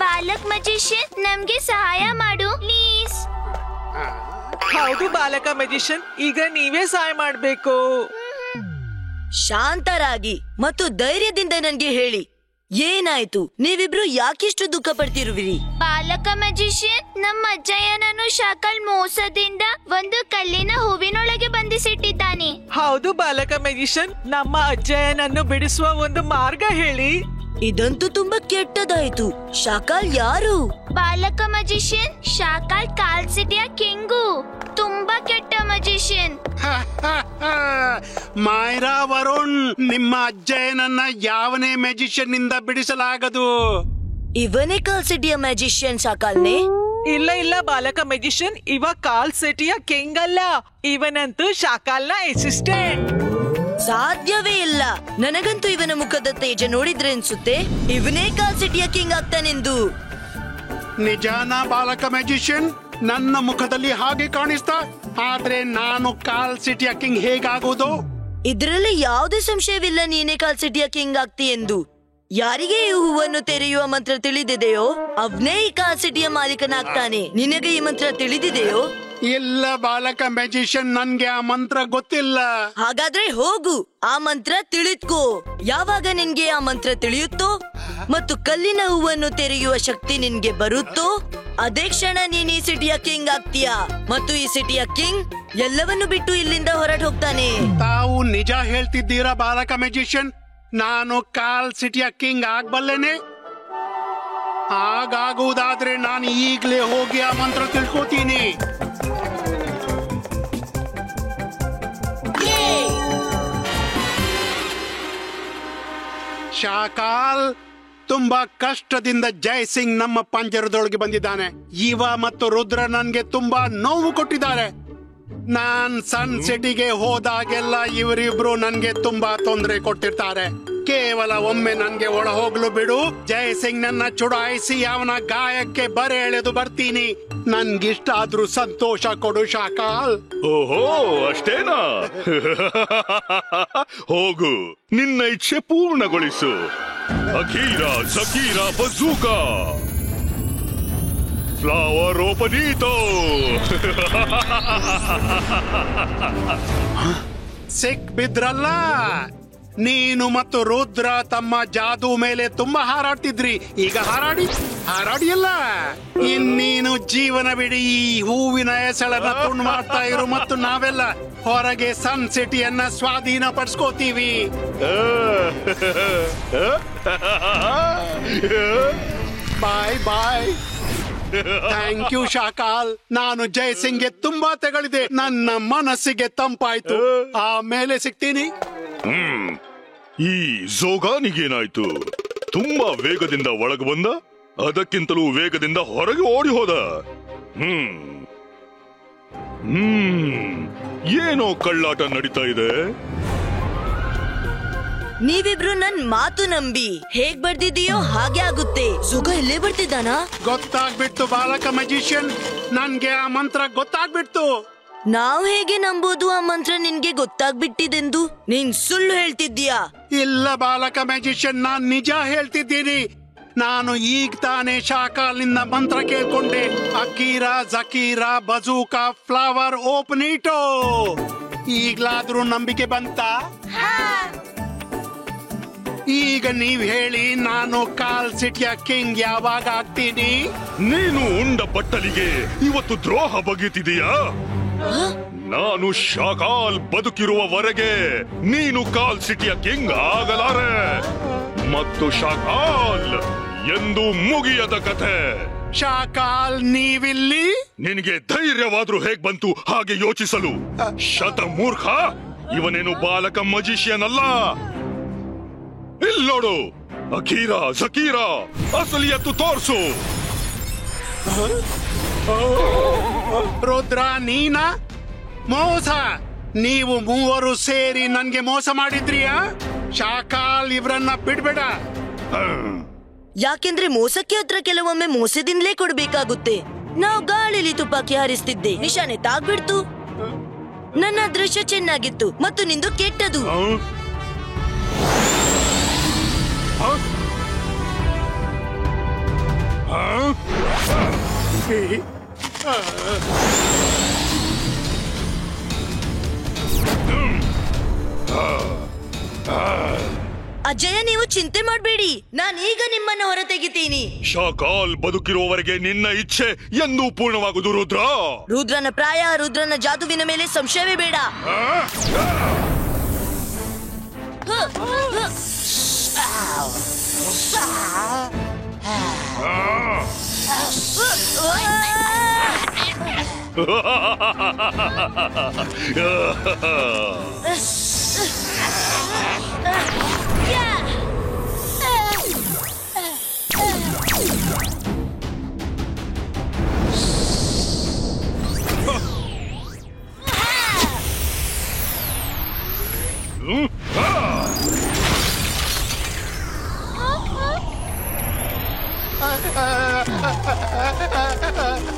ಬಾಲಕ್ ಮಜಿಷಿಯನ್, ನಮ್ಗೆ ಸಹಾಯ ಮಾಡು ಪ್ಲೀಸ್. ಹೌದು ಬಾಲಕ ಮ್ಯಾಜಿಷಿಯನ್, ಈಗ ನೀವೇ ಸಹಾಯ ಮಾಡ್ಬೇಕು. ಶಾಂತರಾಗಿ ಮತ್ತು ಧೈರ್ಯದಿಂದ ನನ್ಗೆ ಹೇಳಿ, ಏನಾಯ್ತು? ನೀವಿಬ್ರು ಯಾಕಿಷ್ಟು ದುಃಖ ಪಡ್ತಿರುವಿರಿ? ಬಾಲಕ ಮ್ಯಾಜಿಷಿಯನ್, ನಮ್ಮ ಅಜ್ಜಯ್ಯನನ್ನು ಶಾಕಲ್ ಮೋಸದಿಂದ ಒಂದು ಕಲ್ಲಿನ ಹೂವಿನೊಳಗೆ ಬಂಧಿಸಿಟ್ಟಿದ್ದಾನೆ. ಹೌದು ಬಾಲಕ ಮ್ಯಾಜಿಷಿಯನ್, ನಮ್ಮ ಅಜ್ಜಯ್ಯನನ್ನು ಬಿಡಿಸುವ ಒಂದು ಮಾರ್ಗ ಹೇಳಿ. ಇದಂತೂ ತುಂಬಾ ಕೆಟ್ಟದಾಯ್ತು. ಶಾಕಾಲ್ ಯಾರು? ಬಾಲಕ ಮ್ಯಾಜಿಷಿಯನ್, ಶಾಕಾಲ್ ಕಾಲ್ ಸಿಟಿಯ ಕಿಂಗು. ತುಂಬಾ ಕೆಟ್ಟ ಮ್ಯಾಜಿಷಿಯನ್. ಮಾಯ್ರಾ ವರುಣ್, ನಿಮ್ಮ ಅಜ್ಜಯ್ಯನನ್ನ ಯಾವನೇ ಮ್ಯಾಜಿಷಿಯನ್ ಇಂದ ಬಿಡಿಸಲಾಗದು. ಇವನೇ ಕಾಲ್ ಸಿಟಿಯ ಮ್ಯಾಜಿಷಿಯನ್ ಶಾಕಾಲ್ನೇ? ಇಲ್ಲ ಇಲ್ಲ ಬಾಲಕ ಮ್ಯಾಜಿಷಿಯನ್, ಇವ ಕಾಲ್ ಸಿಟಿಯ ಕಿಂಗ್ ಅಲ್ಲ, ಇವನಂತೂ ಶಾಕಾಲ್ನ ಅಸಿಸ್ಟೆಂಟ್. ಸಾಧ್ಯವೇ ಇಲ್ಲ. ನನಗಂತೂ ಇವನ ಮುಖದ ತೇಜ ನೋಡಿದ್ರೆ ಅನ್ಸುತ್ತೆ ಇವನೇ ಕಾಲ್ ಸಿಟಿಯ ಕಿಂಗ್ ಆಗ್ತಾನೆಂದು. ನಿಜಾನ ಬಾಲಕ ಮ್ಯಾಜಿಷಿಯನ್? ನನ್ನ ಮುಖದಲ್ಲಿ ಹಾಗೆ ಕಾಣಿಸ್ತಾ, ಆದ್ರೆ ನಾನು ಕಾಲ್ ಸಿಟಿಯ ಕಿಂಗ್ ಹೇಗಾಗುವುದು? ಇದರಲ್ಲಿ ಯಾವುದೇ ಸಂಶಯವಿಲ್ಲ, ನೀನೇ ಕಾಲ್ ಸಿಟಿಯ ಕಿಂಗ್ ಆಗ್ತಿ ಎಂದು. ಯಾರಿಗೆ ಈ ಹೂವನ್ನು ತೆರೆಯುವ ಮಂತ್ರ ತಿಳಿದಿದೆಯೋ ಅವನೇ ಈ ಕಾಲ್ ಸಿಟಿಯ ಮಾಲೀಕನಾಗ್ತಾನೆ. ನಿನಗೆ ಈ ಮಂತ್ರ ತಿಳಿದಿದೆಯೋ? ಇಲ್ಲ ಬಾಲಕ ಮ್ಯಾಜಿಷಿಯನ್, ನನ್ಗೆ ಆ ಮಂತ್ರ ಗೊತ್ತಿಲ್ಲ. ಹಾಗಾದ್ರೆ ಹೋಗು, ಆ ಮಂತ್ರ ತಿಳಿದ್ಕೋ. ಯಾವಾಗ ನಿನ್ಗೆ ಆ ಮಂತ್ರ ತಿಳಿಯುತ್ತೋ ಮತ್ತು ಕಲ್ಲಿನ ಹೂವನ್ನು ತೆರೆಯುವ ಶಕ್ತಿ ನಿನ್ಗೆ ಬರುತ್ತೋ, ಅದೇ ಕ್ಷಣ ನೀನ್ ಈ ಸಿಟಿಯ ಕಿಂಗ್ ಆಗ್ತೀಯಾ. ಮತ್ತು ಈ ಸಿಟಿಯ ಕಿಂಗ್ ಎಲ್ಲವನ್ನು ಬಿಟ್ಟು ಇಲ್ಲಿಂದ ಹೊರಟು ಹೋಗ್ತಾನೆ. ತಾವು ನಿಜ ಹೇಳ್ತಿದ್ದೀರಾ ಬಾಲಕ ಮ್ಯಾಜಿಷಿಯನ್? ನಾನು ಕಾಲ್ ಸಿಟಿಯ ಕಿಂಗ್ ಆಗ್ಬಲ್ಲೇನೆ? ಹಾಗಾಗುವುದಾದ್ರೆ ನಾನು ಈಗ್ಲೇ ಹೋಗಿ ಆ ಮಂತ್ರ ತಿಳ್ಕೋತೀನಿ. ಶಾಕಾಲ್, ತುಂಬಾ ಕಷ್ಟದಿಂದ ಜಯ್ ಸಿಂಗ್ ನಮ್ಮ ಪಂಜರದೊಳಗೆ ಬಂದಿದ್ದಾನೆ. ಇವ ಮತ್ತು ರುದ್ರ ನನ್ಗೆ ತುಂಬಾ ನೋವು ಕೊಟ್ಟಿದ್ದಾರೆ. ನಾನ್ ಸನ್ ಸಿಟಿಗೆ ಹೋದಾಗೆಲ್ಲ ಇವರಿಬ್ರು ನನ್ಗೆ ತುಂಬಾ ತೊಂದರೆ ಕೊಟ್ಟಿರ್ತಾರೆ. ಕೇವಲ ಒಮ್ಮೆ ನನ್ಗೆ ಒಳ ಹೋಗ್ಲು ಬಿಡು. ಜಯ್ ಸಿಂಗ್ ನನ್ನ ಚುಡಾಯಿಸಿ ಅವನ ಗಾಯಕ್ಕೆ ಬರೆ ಎಳೆದು ಬರ್ತೀನಿ. ನನ್ಗಿಷ್ಟ ಆದ್ರೂ ಸಂತೋಷ ಕೊಡು ಶಾಕಾಲ್. ಓಹೋ, ಅಷ್ಟೇನಾ? ಹೋಗು, ನಿನ್ನ ಇಚ್ಛೆ ಪೂರ್ಣಗೊಳಿಸು. ಅಖೀರ ಜಕೀರ ಬಜೂಕಾ ಫ್ಲವರ್ ಓಪನೀತೋ. ಸಿಕ್ ಬಿದ್ರಲ್ಲ. ನೀನು ಮತ್ತು ರುದ್ರ ತಮ್ಮ ಜಾದೂ ಮೇಲೆ ತುಂಬಾ ಹಾರಾಡ್ತಿದ್ರಿ. ಈಗ ಹಾರಾಡಿ ಅಲ್ಲ. ಇನ್ನೀನು ಜೀವನ ಬಿಡಿ ಈ ಹೂವಿನ ಹೆಸಳನ್ನ ತುಂಡು ಮಾಡ್ತಾ ಇರು ಮತ್ತು ನಾವೆಲ್ಲ ಹೊರಗೆ ಸನ್ ಸಿಟಿಯನ್ನ ಸ್ವಾಧೀನ ಪಡಿಸ್ಕೋತೀವಿ. ಬಾಯ್ ಬಾಯ್. Thank you ಶಾಕಾಲ್. ನಾನು ಜಯ್ ಸಿಂಗ್ಗೆ ತುಂಬಾ ತೆಗಳಿದೆ. ನನ್ನ ಮನಸ್ಸಿಗೆ ತಂಪಾಯ್ತು. ಆಮೇಲೆ ಸಿಗ್ತೀನಿ. ಈ ಝೋಗಾನಿಗೇನಾಯ್ತು? ತುಂಬಾ ವೇಗದಿಂದ ಒಳಗೆ ಬಂದ, ಅದಕ್ಕಿಂತಲೂ ವೇಗದಿಂದ ಹೊರಗೆ ಓಡಿ ಹೋದ. ಏನೋ ಕಳ್ಳಾಟ ನಡೀತಾ ಇದೆ. ನೀವಿಬ್ರು ನನ್ ಮಾತು ನಂಬಿ ಹೇಗ್ ಬರ್ದಿದೀಯೋ ಹಾಗೆ ಆಗುತ್ತೆ. ಸುಗ ಇಲ್ಲೇ ಬರ್ತಿದ್ದಾನಾ? ಗೊತ್ತಾಗ್ಬಿಡ್ತು ಬಾಲಕ ಮ್ಯಾಜಿಷಿಯನ್, ನನ್ಗೆ ಆ ಮಂತ್ರ ಗೊತ್ತಾಗ್ಬಿಡ್ತು. ನಾವ್ ಹೇಗೆ ನಂಬೋದು ಆ ಮಂತ್ರ ನಿನ್ಗೆ ಗೊತ್ತಾಗ್ಬಿಟ್ಟಿದೆಂದು? ನೀನ್ ಸುಳ್ಳು ಹೇಳ್ತಿದ್ದೀಯಾ? ಇಲ್ಲ ಬಾಲಕ ಮ್ಯಾಜಿಷಿಯನ್, ನಾನ್ ನಿಜ ಹೇಳ್ತಿದ್ದೀನಿ. ನಾನು ಈಗ ತಾನೇ ಶಾಕಾಲ್ನಿಂದ ಮಂತ್ರ ಕೇಳ್ಕೊಂಡೆ. ಅಕೀರ ಜಕೀರ ಬಜೂಕಾ ಫ್ಲವರ್ ಓಪನೀಟೋ. ಈಗ್ಲಾದ್ರೂ ನಂಬಿಕೆ ಬಂತ? ಈಗ ನೀವ್ ಹೇಳಿ, ನಾನು ಕಾಲ್ ಸಿಟಿಯ ಕಿಂಗ್ ಯಾವಾಗ ಆಗ್ತೀನಿ? ನೀನು ಉಂಡ ಬಟ್ಟಲಿಗೆ ಇವತ್ತು ದ್ರೋಹ ಬಗೆತಿದೀಯಾ? ನಾನು ಶಾಕಾಲ್ ಬದುಕಿರುವವರೆಗೆ ನೀನು ಕಾಲ್ ಸಿಟಿಯ ಕಿಂಗ್ ಆಗಲಾರೆ. ಮತ್ತು ಶಾಕಾಲ್ ಎಂದು ಮುಗಿಯದ ಕಥೆ. ಶಾಕಾಲ್, ನೀವಿಲ್ಲಿ? ನಿನಗೆ ಧೈರ್ಯವಾದ್ರೂ ಹೇಗ್ ಬಂತು ಹಾಗೆ ಯೋಚಿಸಲು? ಶತಮೂರ್ಖ, ಇವನೇನು ಬಾಲಕ ಮ್ಯಾಜಿಷಿಯನ್ ಅಲ್ಲ. ಇಲ್ಲೋಡು, ಅಖೀರ ಜಕೀರ ಅಸಲಿಯತ್ತು ತೋರ್ಸು. ರುದ್ರ, ನೀನಾ? ಮೋಸ! ನೀವು ಮೂವರು ಸೇರಿ ನನ್ಗೆ ಮೋಸ ಮಾಡಿದ್ರಿಯಾ? ಶಾಕಾಲ್, ಇವ್ರನ್ನ ಬಿಡ್ಬೇಡ. ಯಾಕೆಂದ್ರೆ ಮೋಸಕ್ಕೆ ಹತ್ರ ಕೆಲವೊಮ್ಮೆ ಮೋಸದಿಂದಲೇ ಕೊಡ್ಬೇಕಾಗುತ್ತೆ. ನಾವು ಗಾಳಿಲಿ ತುಪಾಕಿ ಹಾರಿಸ್ತಿದ್ದೆ, ನಿಶಾನೆ ತಾಗ್ಬಿಡ್ತು. ನನ್ನ ದೃಶ್ಯ ಚೆನ್ನಾಗಿತ್ತು ಮತ್ತು ನಿಂದು ಕೆಟ್ಟದು. ಅಜಯ, ನೀವು ಚಿಂತೆ ಮಾಡಬೇಡಿ, ನಾನೀಗ ನಿಮ್ಮನ್ನ ಹೊರ ತೆಗಿತೀನಿ. ಶಾಕಾಲ್ ಬದುಕಿರುವವರೆಗೆ ನಿನ್ನ ಇಚ್ಛೆ ಎಂದೂ ಪೂರ್ಣವಾಗುವುದು ರುದ್ರ. ರುದ್ರನ ಪ್ರಾಯ, ರುದ್ರನ ಜಾದುವಿನ ಮೇಲೆ ಸಂಶಯವೇ ಬೇಡ.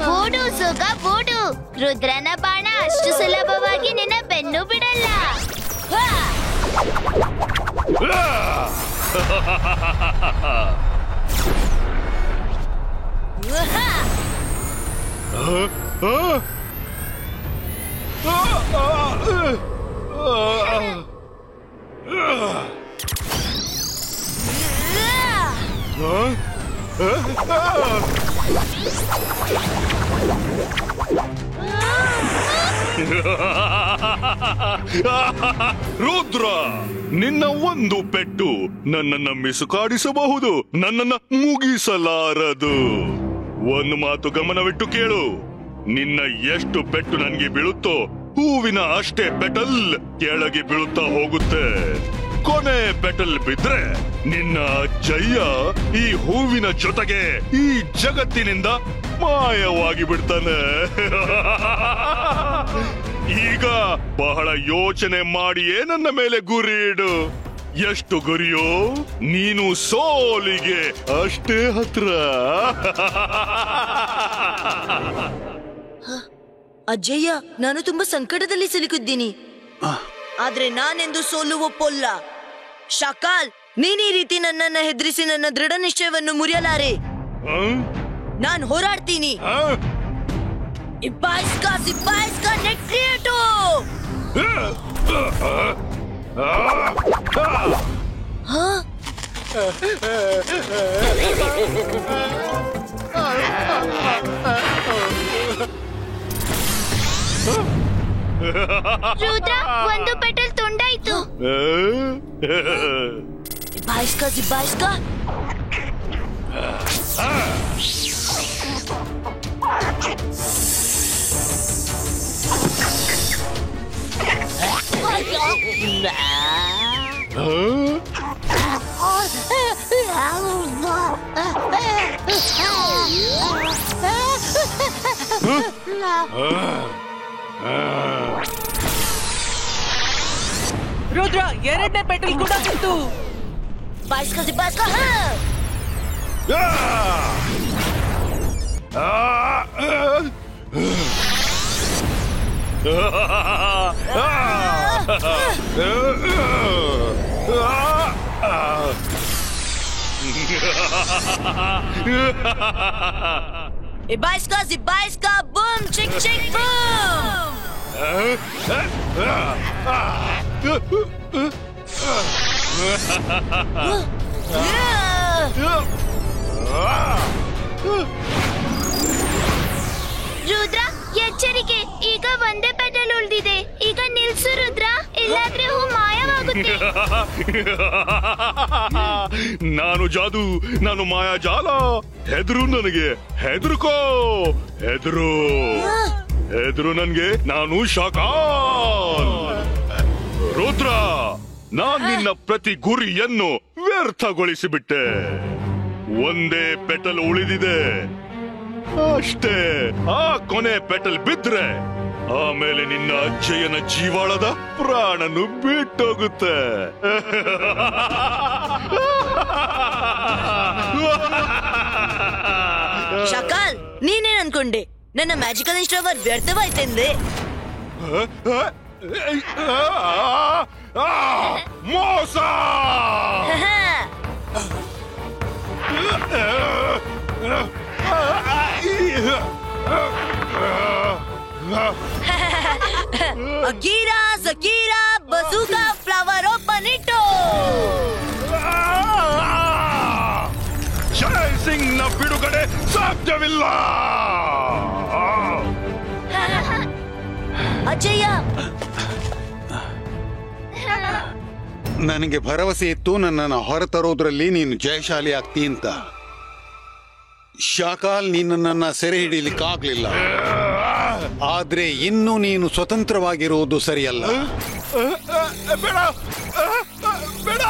ಬೋಡು ಸುಗ ಬೋಡು, ರುದ್ರನ ಬಾಣ ಅಷ್ಟು ಸುಲಭವಾಗಿ ನಿನ್ನ ಬೆನ್ನು ಬಿಡಲ್ಲ. ರುದ್ರ, ನಿನ್ನ ಒಂದು ಪೆಟ್ಟು ನನ್ನನ್ನ ಮಿಸುಕಾಡಿಸಬಹುದು, ನನ್ನನ್ನ ಮುಗಿಸಲಾರದು. ಒಂದು ಮಾತು ಗಮನವಿಟ್ಟು ಕೇಳು, ನಿನ್ನ ಎಷ್ಟು ಪೆಟ್ಟು ನನ್ಗೆ ಬೀಳುತ್ತೋ ಹೂವಿನ ಅಷ್ಟೇ ಪೆಟಲ್ ಕೆಳಗೆ ಬೀಳುತ್ತಾ ಹೋಗುತ್ತೆ. ಕೊನೆ ಪೆಟಲ್ ಬಿದ್ರೆ ನಿನ್ನ ಅಜ್ಜಯ್ಯ ಈ ಹೂವಿನ ಜೊತೆಗೆ ಈ ಜಗತ್ತಿನಿಂದ ಮಾಯವಾಗಿ ಬಿಡ್ತಾನೆ. ಈಗ ಬಹಳ ಯೋಚನೆ ಮಾಡಿಯೇ ನನ್ನ ಮೇಲೆ ಗುರಿ ಇಡು. ಎಷ್ಟು ಗುರಿಯೋ ನೀನು ಸೋಲಿಗೆ ಅಷ್ಟೇ ಹತ್ರ. ಅಜ್ಜಯ್ಯ, ನಾನು ತುಂಬಾ ಸಂಕಟದಲ್ಲಿ ಸಿಲುಕಿದ್ದೀನಿ, ಆದ್ರೆ ನಾನೆಂದು ಸೋಲು ಒಪ್ಪಲ್ಲ. ಶಾಕಾಲ್, ನೀನ್ ಈ ರೀತಿ ನನ್ನನ್ನ ಹೆದರಿಸಿ ನನ್ನ ದೃಢ ನಿಶ್ಚಯವನ್ನು ಮುರಿಯಲಾರೆ. ನಾನು ಹೋರಾಡ್ತೀನಿ. ಇಬ್ಬಾಯಿಸ್ಕಾ ನೆಟ್ ಕ್ರಿಯೇಟು. ರುದ್ರ, ಒಂದು ಪೆಟಲ್ ತುಂಡಾಯ್ತು. ಇಬ್ಬಾಯಿಸ್ಕಾ. ರುದ್ರ, ಎರಡನೇ ಪೆಟಲ್ ಕೂಡ ಬಿತ್ತು. ಬಾಯಿಸ್ಕಾ. Ibaiska, boom, chick, boom. Rudra, ಎಚ್ಚರಿಕೆ, ಈಗ ಒಂದೇ ಪೆಟಲ್ ಉಳಿದಿದೆ. ಈಗ ನಿಲ್ಸು ರುದ್ರ, ಇಲ್ಲಾದ್ರೆ ಹೂ ಮಾಯವಾಗುತ್ತೆ. ನಾನು ಜಾದು, ನಾನು ಮಾಯಾಜಾಲ. ಹೆದ್ರು ನನಗೆ, ಹೆದರ್ಕೋ, ಹೆದ್ರು ನನ್ಗೆ. ನಾನು ಶಾಕಾಲ್. ರುದ್ರ, ನಾನ್ ನಿನ್ನ ಪ್ರತಿ ಗುರಿಯನ್ನು ವ್ಯರ್ಥಗೊಳಿಸಿಬಿಟ್ಟೆ. ಒಂದೇ ಪೆಟಲ್ ಉಳಿದಿದೆ ಅಷ್ಟೇ. ಆ ಕೊನೆ ಪೆಟಲ್ ಬಿದ್ರೆ ಆಮೇಲೆ ನಿನ್ನ ಅಜ್ಜಯ್ಯನ ಜೀವಾಳದ ಪ್ರಾಣನು ಬಿಟ್ಟೋಗುತ್ತೆ. ಶಾಕಾಲ್, ನೀನೇನ್ ಅನ್ಕೊಂಡೆ? ನನ್ನ ಮ್ಯಾಜಿಕಲ್ ಇನ್ಸ್ಟ್ರವರ್ ವ್ಯರ್ಥವಾಯ್ತೆಂದೆ? ಮೋಸ! ಅಕೀರಾ ಸಕೀರಾ ಬಜೂಕಾ ಫ್ಲವರ್ ಓಪನ್ ಇಟ್ಟು. ಜೈ ಸಿಂಗ್ ನ ಬಿಡುಗಡೆ ಸಾಧ್ಯವಿಲ್ಲ. ಅಜಯ್ಯ, ನನಗೆ ಭರವಸೆ ಇತ್ತು ನನ್ನನ್ನು ಹೊರತರೋದ್ರಲ್ಲಿ ನೀನು ಜಯಶಾಲಿ ಆಗ್ತಿ ಅಂತ. ಶಾಕಾಲ್ ನಿನ್ನನ್ನ ಸೆರೆ ಹಿಡಿಲಿಕ್ಕಾಗ್ಲಿಲ್ಲ. ಆದ್ರೆ ಇನ್ನು ನೀನು ಸ್ವತಂತ್ರವಾಗಿರುವುದು ಸರಿಯಲ್ಲ. ಬೇಡ ಬೇಡ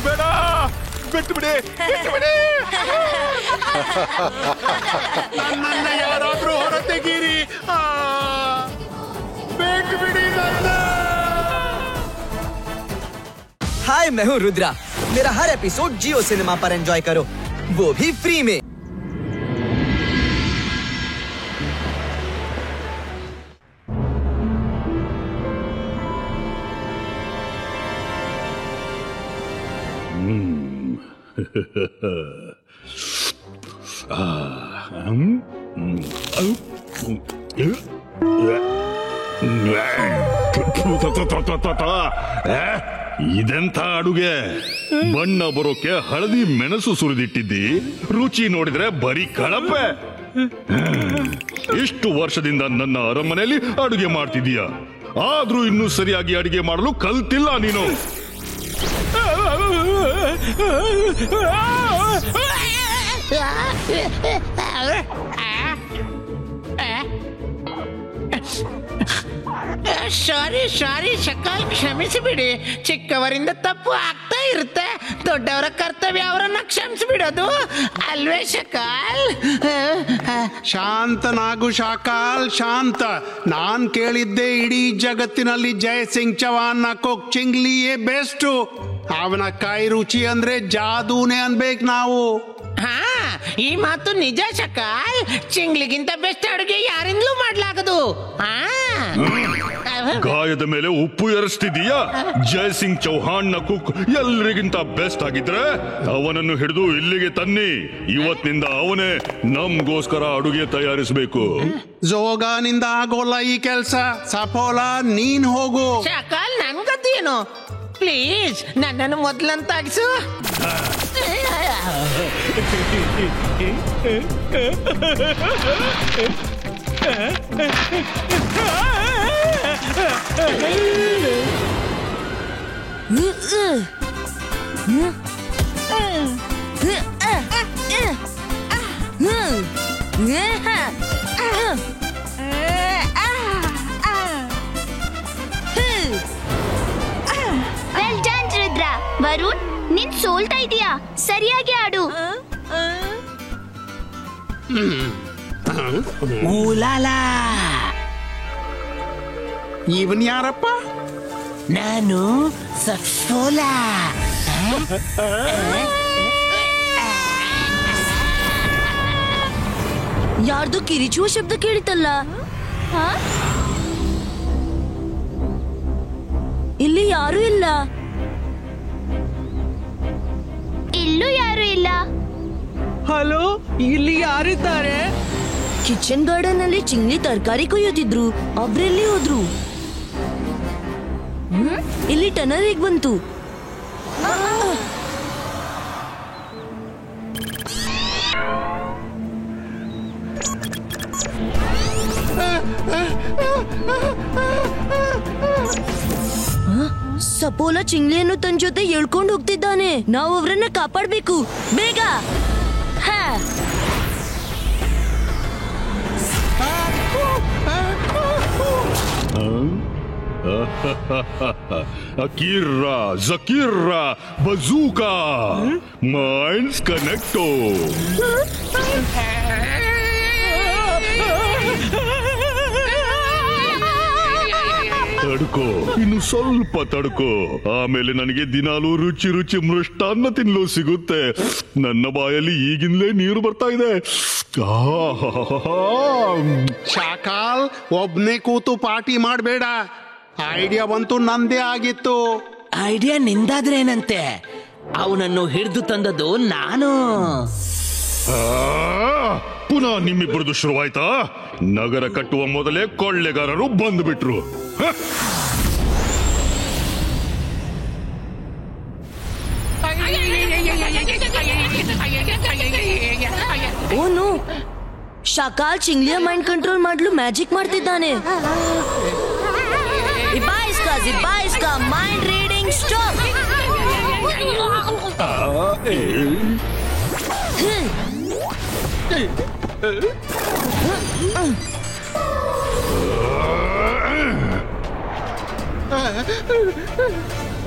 ಬೇಡ, ಬಿಟ್ಟು ಬಿಡಿ, ಬಿಟ್ಟು ಬಿಡಿ. ನನ್ನನ್ನ ಯಾರಾದ್ರೂ ಹೊರತೆಗೀರಿ, ಬಿಟ್ಟು ಬಿಡಿ ನನ್ನ. हाय, मैं हूँ रुद्रा। मेरा हर एपिसोड जियो सिनेमा पर एंजॉय करो, वो भी फ्री में। ಇದೆಂಥ ಅಡುಗೆ? ಬಣ್ಣ ಬರೋಕೆ ಹಳದಿ ಮೆಣಸು ಸುರಿದಿಟ್ಟಿದ್ದಿ, ರುಚಿ ನೋಡಿದ್ರೆ ಬರೀ ಕಳಪೆ. ಇಷ್ಟು ವರ್ಷದಿಂದ ನನ್ನ ಅರಮನೆಯಲ್ಲಿ ಅಡುಗೆ ಮಾಡ್ತಿದೀಯ, ಆದ್ರೂ ಇನ್ನೂ ಸರಿಯಾಗಿ ಅಡುಗೆ ಮಾಡಲು ಕಲ್ತಿಲ್ಲ ನೀನು. ಸಾರಿ ಸಾರಿ ಶಕಾಲ್, ಕ್ಷಮಿಸಿಬಿಡಿ. ಚಿಕ್ಕವರಿಂದ ತಪ್ಪು ಆಗ್ತಾ ಇರುತ್ತೆ, ದೊಡ್ಡವರ ಕರ್ತವ್ಯ ಅವರನ್ನ ಕ್ಷಮಿಸಿಬಿಡೋದು ಅಲ್ವೇ ಶಕಾಲ್? ಶಾಂತನಾಗು ಶಾಕಾಲ್, ಶಾಂತ. ನಾನ್ ಕೇಳಿದ್ದೆ ಇಡೀ ಜಗತ್ತಿನಲ್ಲಿ ಜಯಸಿಂಗ್ ಚವಾನ್ನ ಕುಕ್ ಚಿಂಗ್ಲಿಯೇ ಬೆಸ್ಟ್. ಅವನ ಕೈ ರುಚಿ ಅಂದ್ರೆ ಜಾದೂನೇ ಅನ್ಬೇಕು ನಾವು. ಹಾ, ಈ ಮಾತು ನಿಜ ಶಕಾಲ್. ಚಿಂಗ್ಲಿಗಿಂತ ಬೆಸ್ಟ್ ಅಡುಗೆ ಯಾರಿಂದಲೂ ಮಾಡ್ಲಾಗದು. ಗಾಯದ ಮೇಲೆ ಉಪ್ಪು ಎರಸ್ತಿದೀಯಾ? ಜಯಸಿಂಗ್ ಚೌಹಾಣ್ ನ ಕುಕ್ ಎಲ್ರಿಗಿಂತ ಬೆಸ್ಟ್ ಆಗಿದ್ರೆ ಅವನನ್ನು ಹಿಡಿದು ಇಲ್ಲಿಗೆ ತನ್ನಿ. ಇವತ್ತಿನಿಂದ ಅವನೇ ನಮ್ಗೋಸ್ಕರ ಅಡುಗೆ ತಯಾರಿಸಬೇಕು. ಜೋಗಾನಿಂದ ಆಗೋಲ್ಲ ಈ ಕೆಲ್ಸ. ಸಫೋಲ, ನೀನ್ ಹೋಗು. ಶಕಾಲ್, ನನ್ ಗತಿಯೇನು? ಪ್ಲೀಸ್ ನನ್ನನ್ನು ಮೊದಲಂತಾಗಿಸು. Well done Rudra. ವರುಣ್, ನೀನ್ ಸೋಲ್ತಾ ಇದೀಯಾ, ಸರಿಯಾಗಿ ಆಡು. ಊಲಾಲಾ, ಇವನ್ ಯಾರಪ್ಪ? ನಾನು ಸಫೋಲಾ. ಯಾರ್ದು ಕಿರಿಚುವ ಶಬ್ದ ಕೇಳಿತಲ್ಲ? ಇಲ್ಲಿ ಯಾರು ಇಲ್ಲ. ಇಲ್ಲೂ ಯಾರು ಇಲ್ಲ. ಹಲೋ, ಇಲ್ಲಿ ಯಾರಿದ್ದಾರೆ? ಕಿಚನ್ ಗಾರ್ಡನ್ ಅಲ್ಲಿ ಚಿಂಗ್ಲಿ ತರಕಾರಿ ಕೊಯ್ಯೋದಿದ್ರು, ಅವ್ರೆಲ್ಲಿ ಹೋದ್ರು? ಇಲ್ಲಿ ಟನರ್ ಹೇಗ್ ಬಂತು? ಸಪೋಲ ಚಿಂಗ್ಲಿಯನ್ನು ತನ್ನ ಜೊತೆ ಎಳ್ಕೊಂಡು ಹೋಗ್ತಿದ್ದಾನೆ. ನಾವು ಅವ್ರನ್ನ ಕಾಪಾಡ್ಬೇಕು, ಬೇಗ. Akira, ಜಕೀರಾ, ಬಜೂಕಾ, minds ಕನೆಕ್ಟೋ. ತಡ್ಕೋ, ಇನ್ನು ಸ್ವಲ್ಪ ತಡ್ಕೋ. ಆಮೇಲೆ ನನಗೆ ದಿನಾಲೂ ರುಚಿ ರುಚಿ ಮೃಷ್ಟಾನ್ನ ತಿನ್ನಲು ಸಿಗುತ್ತೆ. ನನ್ನ ಬಾಯಲ್ಲಿ ಈಗಿಂದಲೇ ನೀರು ಬರ್ತಾ ಇದೆ. ಶಾಕಾಲ್, ಒಬ್ನೇ ಕೂತು ಪಾರ್ಟಿ ಮಾಡಬೇಡ. ಐಡಿಯಾ ಬಂತು, ನಂದೇ ಆಗಿತ್ತು. ಐಡಿಯಾ ನಿಂದಾದ್ರೇನಂತೆ? ಅವನನ್ನು ಹಿಡಿದು ತಂದದ್ದು ನಾನು. ಪುನಃ ನಿಮ್ಮಿಬ್ಬರದು ಶುರುವಾಯ್ತಾ? ನಗರ ಕಟ್ಟುವ ಮೊದಲೇ ಕೊಳ್ಳೆಗಾರರು ಬಂದ್ಬಿಟ್ರು. ಓನು ಶಾಕಾಲ್ ಚಿಂಗ್ಲಿಯ ಮೈಂಡ್ ಕಂಟ್ರೋಲ್ ಮಾಡಲು ಮ್ಯಾಜಿಕ್ ಮಾಡ್ತಿದ್ದಾನೆ. ಇಬಾ ಮೈಂಡ್ ರೀಡಿಂಗ್ ಸ್ಟಾಪ್.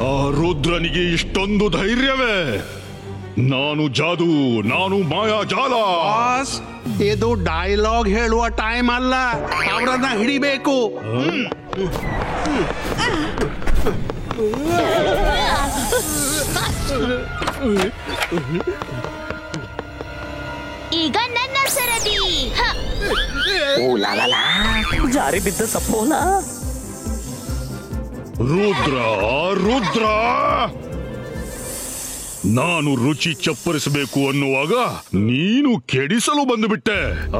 ಆ ರುದ್ರನಿಗೆ ಇಷ್ಟೊಂದು ಧೈರ್ಯವೇ? ನಾನು ಜಾದು, ನಾನು ಮಾಯಾಜಾಲ. ಇದು ಡೈಲಾಗ್ ಹೇಳುವ ಟೈಮ್ ಅಲ್ಲ, ಅವರನ್ನ ಹಿಡಿಬೇಕು. ಈಗ ನನ್ನ ಸರದಿ. ಜಾರಿ ಬಿದ್ದ ತಪ್ಪೋಲ. ರುದ್ರ, ನಾನು ರುಚಿ ಚಪ್ಪರಿಸಬೇಕು ಅನ್ನುವಾಗ ನೀನು ಕೆಡಿಸಲು ಬಂದುಬಿಟ್ಟೆ.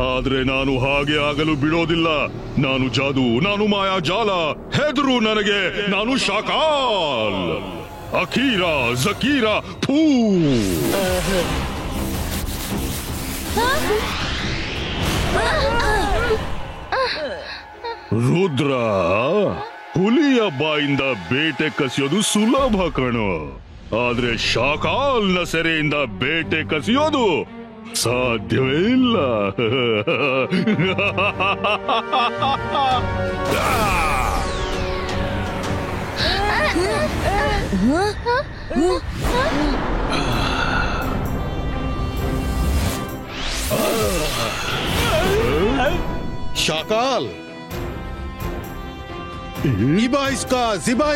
ಆದ್ರೆ ನಾನು ಹಾಗೆ ಆಗಲು ಬಿಡೋದಿಲ್ಲ. ನಾನು ಜಾದು, ನಾನು ಮಾಯಾಜಾಲ. ಹೆದರು ನನಗೆ, ನಾನು ಶಾಕಾಲ್. ಅಖೀರ ಜಕೀರ ಫೂ. ರುದ್ರ, ಹುಲಿಯ ಬಾಯಿಂದ ಬೇಟೆ ಕಸಿಯೋದು ಸುಲಭ ಕಣೋ. ಆದ್ರೆ ಶಾಕಾಲ್ನ ಸೆರೆಯಿಂದ ಬೇಟೆ ಕಸಿಯೋದು ಸಾಧ್ಯವೇ ಇಲ್ಲ. ಶಾಕಾಲ್, ಜಿಬಾ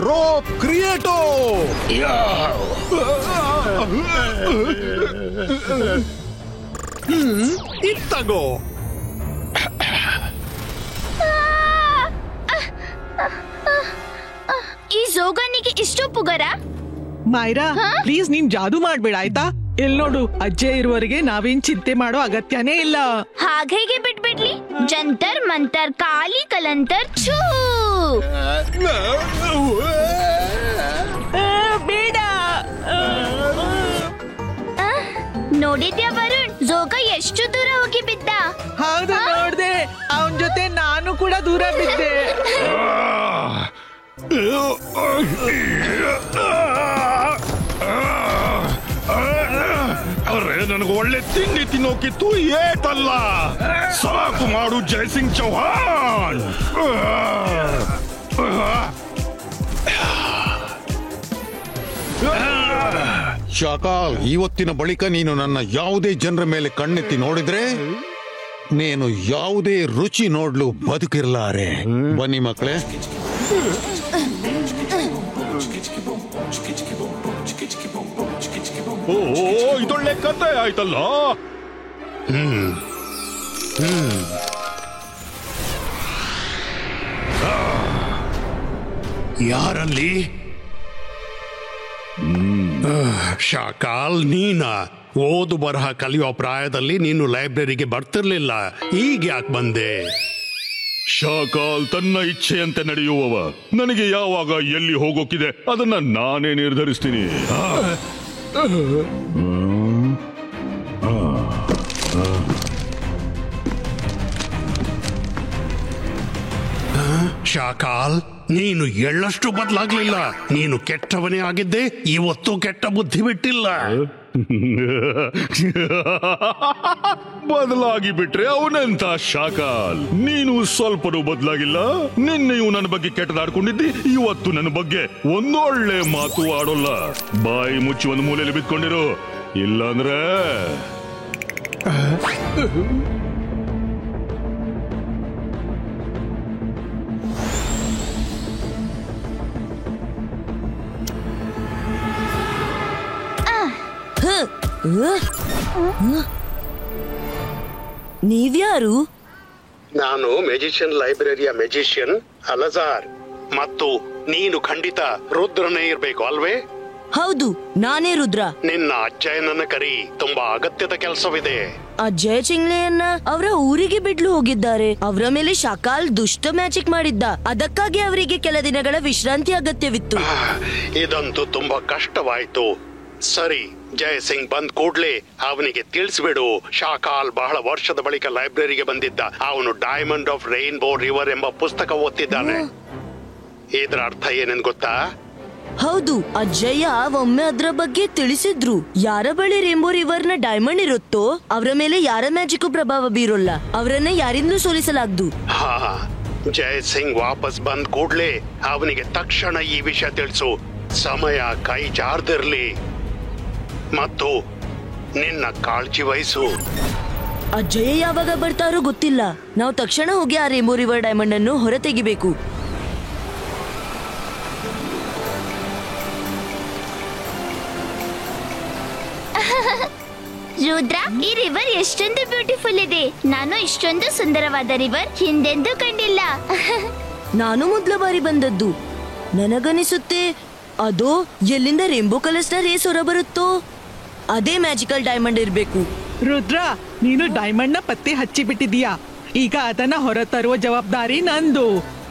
ರೋಪ್ ಕ್ರಿಯೇಟೋ. ಇತ್ತಗೋ. ಈ ಜೋಗನಿಗೆ ಇಷ್ಟು ಪುಗರ? ಮೈರಾ, ಪ್ಲೀಸ್ ನೀನ್ ಜಾದು ಮಾಡ್ಬೇಡ ಆಯ್ತಾ? ಎಲ್ ನೋಡು, ಅಜ್ಜೆ ಇರುವವರೆಗೆ ನಾವೇನ್ ಚಿಂತೆ ಮಾಡೋ ಅಗತ್ಯನೇ ಇಲ್ಲ. ಹಾಗೆ ಬಿಟ್ಬಿಡ್ಲಿ. ಜಂತರ್ ಮಂತರ್ ಕಾಲಿ ಕಲಂತರ್ ಛೂ. ಬೇಡ. ನೋಡಿದ್ಯಾ ವರುಣ್, ಜೋಗ ಎಷ್ಟು ದೂರ ಹೋಗಿ ಬಿದ್ದ? ಹೌದು, ನೋಡ್ದೆ. ಅವನ್ ಜೊತೆ ನಾನು ಕೂಡ ದೂರ ಬಿದ್ದೆ. ಅರೆ, ನನಗೆ ಒಳ್ಳೆ ತಿಂಡಿ ತಿನ್ನೋಕಿತ್ತು, ಏಟಲ್ಲ. ಸಾಕು ಮಾಡು ಜಯಸಿಂಗ್ ಚೌಹಾಣ್. ಶಾಕಾಲ್, ಇವತ್ತಿನ ಬಳಿಕ ನೀನು ನನ್ನ ಯಾವುದೇ ಜನರ ಮೇಲೆ ಕಣ್ಣೆತ್ತಿ ನೋಡಿದ್ರೆ ನೀನು ಯಾವುದೇ ರುಚಿ ನೋಡ್ಲು ಬದುಕಿರ್ಲಾರೆ. ಬನ್ನಿ ಮಕ್ಕಳೇ. ಓ, ಇದೊಳ್ಳೆ ಕತೆ ಆಯ್ತಲ್ಲ. ಯಾರಲ್ಲಿ? ಶಾಕಾಲ್, ನೀನ ಓದು ಬರಹ ಕಲಿಯೋ ಪ್ರಾಯದಲ್ಲಿ ನೀನು ಲೈಬ್ರರಿಗೆ ಬರ್ತಿರ್ಲಿಲ್ಲ. ಈಗ ಯಾಕೆ ಬಂದೆ? ಶಾಕಾಲ್ ತನ್ನ ಇಚ್ಛೆಯಂತೆ ನಡೆಯುವವ. ನನಗೆ ಯಾವಾಗ ಎಲ್ಲಿ ಹೋಗೋಕಿದೆ ಅದನ್ನ ನಾನೇ ನಿರ್ಧರಿಸ್ತೀನಿ. ಶಾಕಾಲ್, ನೀನು ಎಳ್ಳಷ್ಟು ಬದಲಾಗ್ಲಿಲ್ಲ. ನೀನು ಕೆಟ್ಟವನೇ ಆಗಿದ್ದೆ, ಇವತ್ತು ಕೆಟ್ಟ ಬುದ್ಧಿ ಬಿಟ್ಟಿಲ್ಲ. ಬದಲಾಗಿ ಬಿಟ್ರೆ ಅವನೆಂತ ಶಾಕಾಲ್? ನೀನು ಸ್ವಲ್ಪನೂ ಬದಲಾಗಿಲ್ಲ. ನಿನ್ನೆಯೂ ನನ್ನ ಬಗ್ಗೆ ಕೆಟ್ಟದಾಡ್ಕೊಂಡಿದ್ದಿ, ಇವತ್ತು ನನ್ನ ಬಗ್ಗೆ ಒಂದೊಳ್ಳೆ ಮಾತು ಆಡೋಲ್ಲ. ಬಾಯಿ ಮುಚ್ಚಿ ಒಂದು ಮೂಲೆಯಲ್ಲಿ ಬಿತ್ಕೊಂಡಿರು, ಇಲ್ಲಾಂದ್ರೆ ನೀವ್ಯಾರು? ನಾನು ಮೆಜಿಷಿಯನ್ ಲೈಬ್ರರಿಯ ಮೆಜಿಷಿಯನ್ ಅಲಜಾರ್. ಮತ್ತು ನೀನು ಖಂಡಿತ ರುದ್ರನೇ ಇರ್ಬೇಕು ಅಲ್ವೇ? ಹೌದು, ನಾನೇ ರುದ್ರ. ನಿನ್ನ ಅಜ್ಜಯ್ಯನನ್ನ ಕರಿ, ತುಂಬಾ ಅಗತ್ಯದ ಕೆಲಸವಿದೆ. ಅಜಯ್ ಚಿಂಗ್ಲೆಯನ್ನ ಅವರ ಊರಿಗೆ ಬಿಡ್ಲು ಹೋಗಿದ್ದಾರೆ. ಅವರ ಮೇಲೆ ಶಕಾಲ್ ದುಷ್ಟ ಮ್ಯಾಜಿಕ್ ಮಾಡಿದ್ದ. ಅದಕ್ಕಾಗಿ ಅವರಿಗೆ ಕೆಲ ದಿನಗಳ ವಿಶ್ರಾಂತಿ ಅಗತ್ಯವಿತ್ತು. ಇದಂತೂ ತುಂಬಾ ಕಷ್ಟವಾಯ್ತು. ಸರಿ, ಜಯಸಿಂಗ್ ಬಂದ್ ಕೂಡ್ಲೆ ಅವನಿಗೆ ತಿಳಿಸ್ಬಿಡು. ಶಾಕಾಲ್ ಬಹಳ ವರ್ಷದ ಬಳಿಕ ಲೈಬ್ರರಿಗೆ ಬಂದಿದ್ದ. ಅವನು ಡೈಮಂಡ್ ಆಫ್ ರೈನ್ಬೋ ರಿವರ್ ಎಂಬ ಪುಸ್ತಕ ಓದ್ತಿದ್ದಾನೆ. ಇದರ ಅರ್ಥ ಏನೆಂದು ಗೊತ್ತಾ? ಹೌದು, ಅಜ್ಜಯ್ಯ ಒಮ್ಮೆ ಅದ್ರ ಬಗ್ಗೆ ತಿಳಿಸಿದ್ರು. ಯಾರ ಬಳಿ ರೇಂಬೋ ರಿವರ್ ನ ಡೈಮಂಡ್ ಇರುತ್ತೋ ಅವರ ಮೇಲೆ ಯಾರ ಮ್ಯಾಜಿಕ್ ಪ್ರಭಾವ ಬೀರೋಲ್ಲ. ಅವರನ್ನ ಯಾರಿಂದಲೂ ಸೋಲಿಸಲಾಗ್ದು. ಹಾ, ಜಯಸಿಂಗ್ ವಾಪಸ್ ಬಂದ್ ಕೂಡ್ಲೆ ಅವನಿಗೆ ತಕ್ಷಣ ಈ ವಿಷಯ ತಿಳಿಸು. ಸಮಯ ಕೈ ಜಾರ್ದಿರ್ಲಿ ಮತ್ತು ನಿನ್ನ ಕಾಳಜಿ ವಹಿಸು. ಅಜ್ಜಯ್ಯ ಯಾವಾಗ ಬರ್ತಾರೋ ಗೊತ್ತಿಲ್ಲ. ನಾವು ತಕ್ಷಣ ಹೋಗಿ ಆ ರೇಂಬೋ ರಿವರ್ ಡೈಮಂಡ್ ಅನ್ನು ಹೊರ ತೆಗಿಬೇಕು. ರುದ್ರ, ಈ ರಿವರ್ ಎಷ್ಟೊಂದು ಬ್ಯೂಟಿಫುಲ್ ಇದೆ. ನಾನು ಇಷ್ಟೊಂದು ಸುಂದರವಾದ ರಿವರ್ ಹಿಂದೆಂದೂ ಕಂಡಿಲ್ಲ. ನಾನು ಮೊದಲ ಬಾರಿ ಬಂದದ್ದು. ನನಗನಿಸುತ್ತೆ ಅದು ಎಲ್ಲಿಂದ ರೇಂಬೋ ಕಲರ್ಸ್ ನ ರೇಸ್ ಹೊರ ಬರುತ್ತೋ ಅದೇ ಮ್ಯಾಜಿಕಲ್ ಡೈಮಂಡ್ ಇರ್ಬೇಕು. ರುದ್ರ, ನೀನು ಡೈಮಂಡ್ ನ ಪತ್ತೆ ಹಚ್ಚಿ ಬಿಟ್ಟಿದೀಯಾ. ಈಗ ಅದನ್ನ ಹೊರ ತರುವ ಜವಾಬ್ದಾರಿ ನಂದು.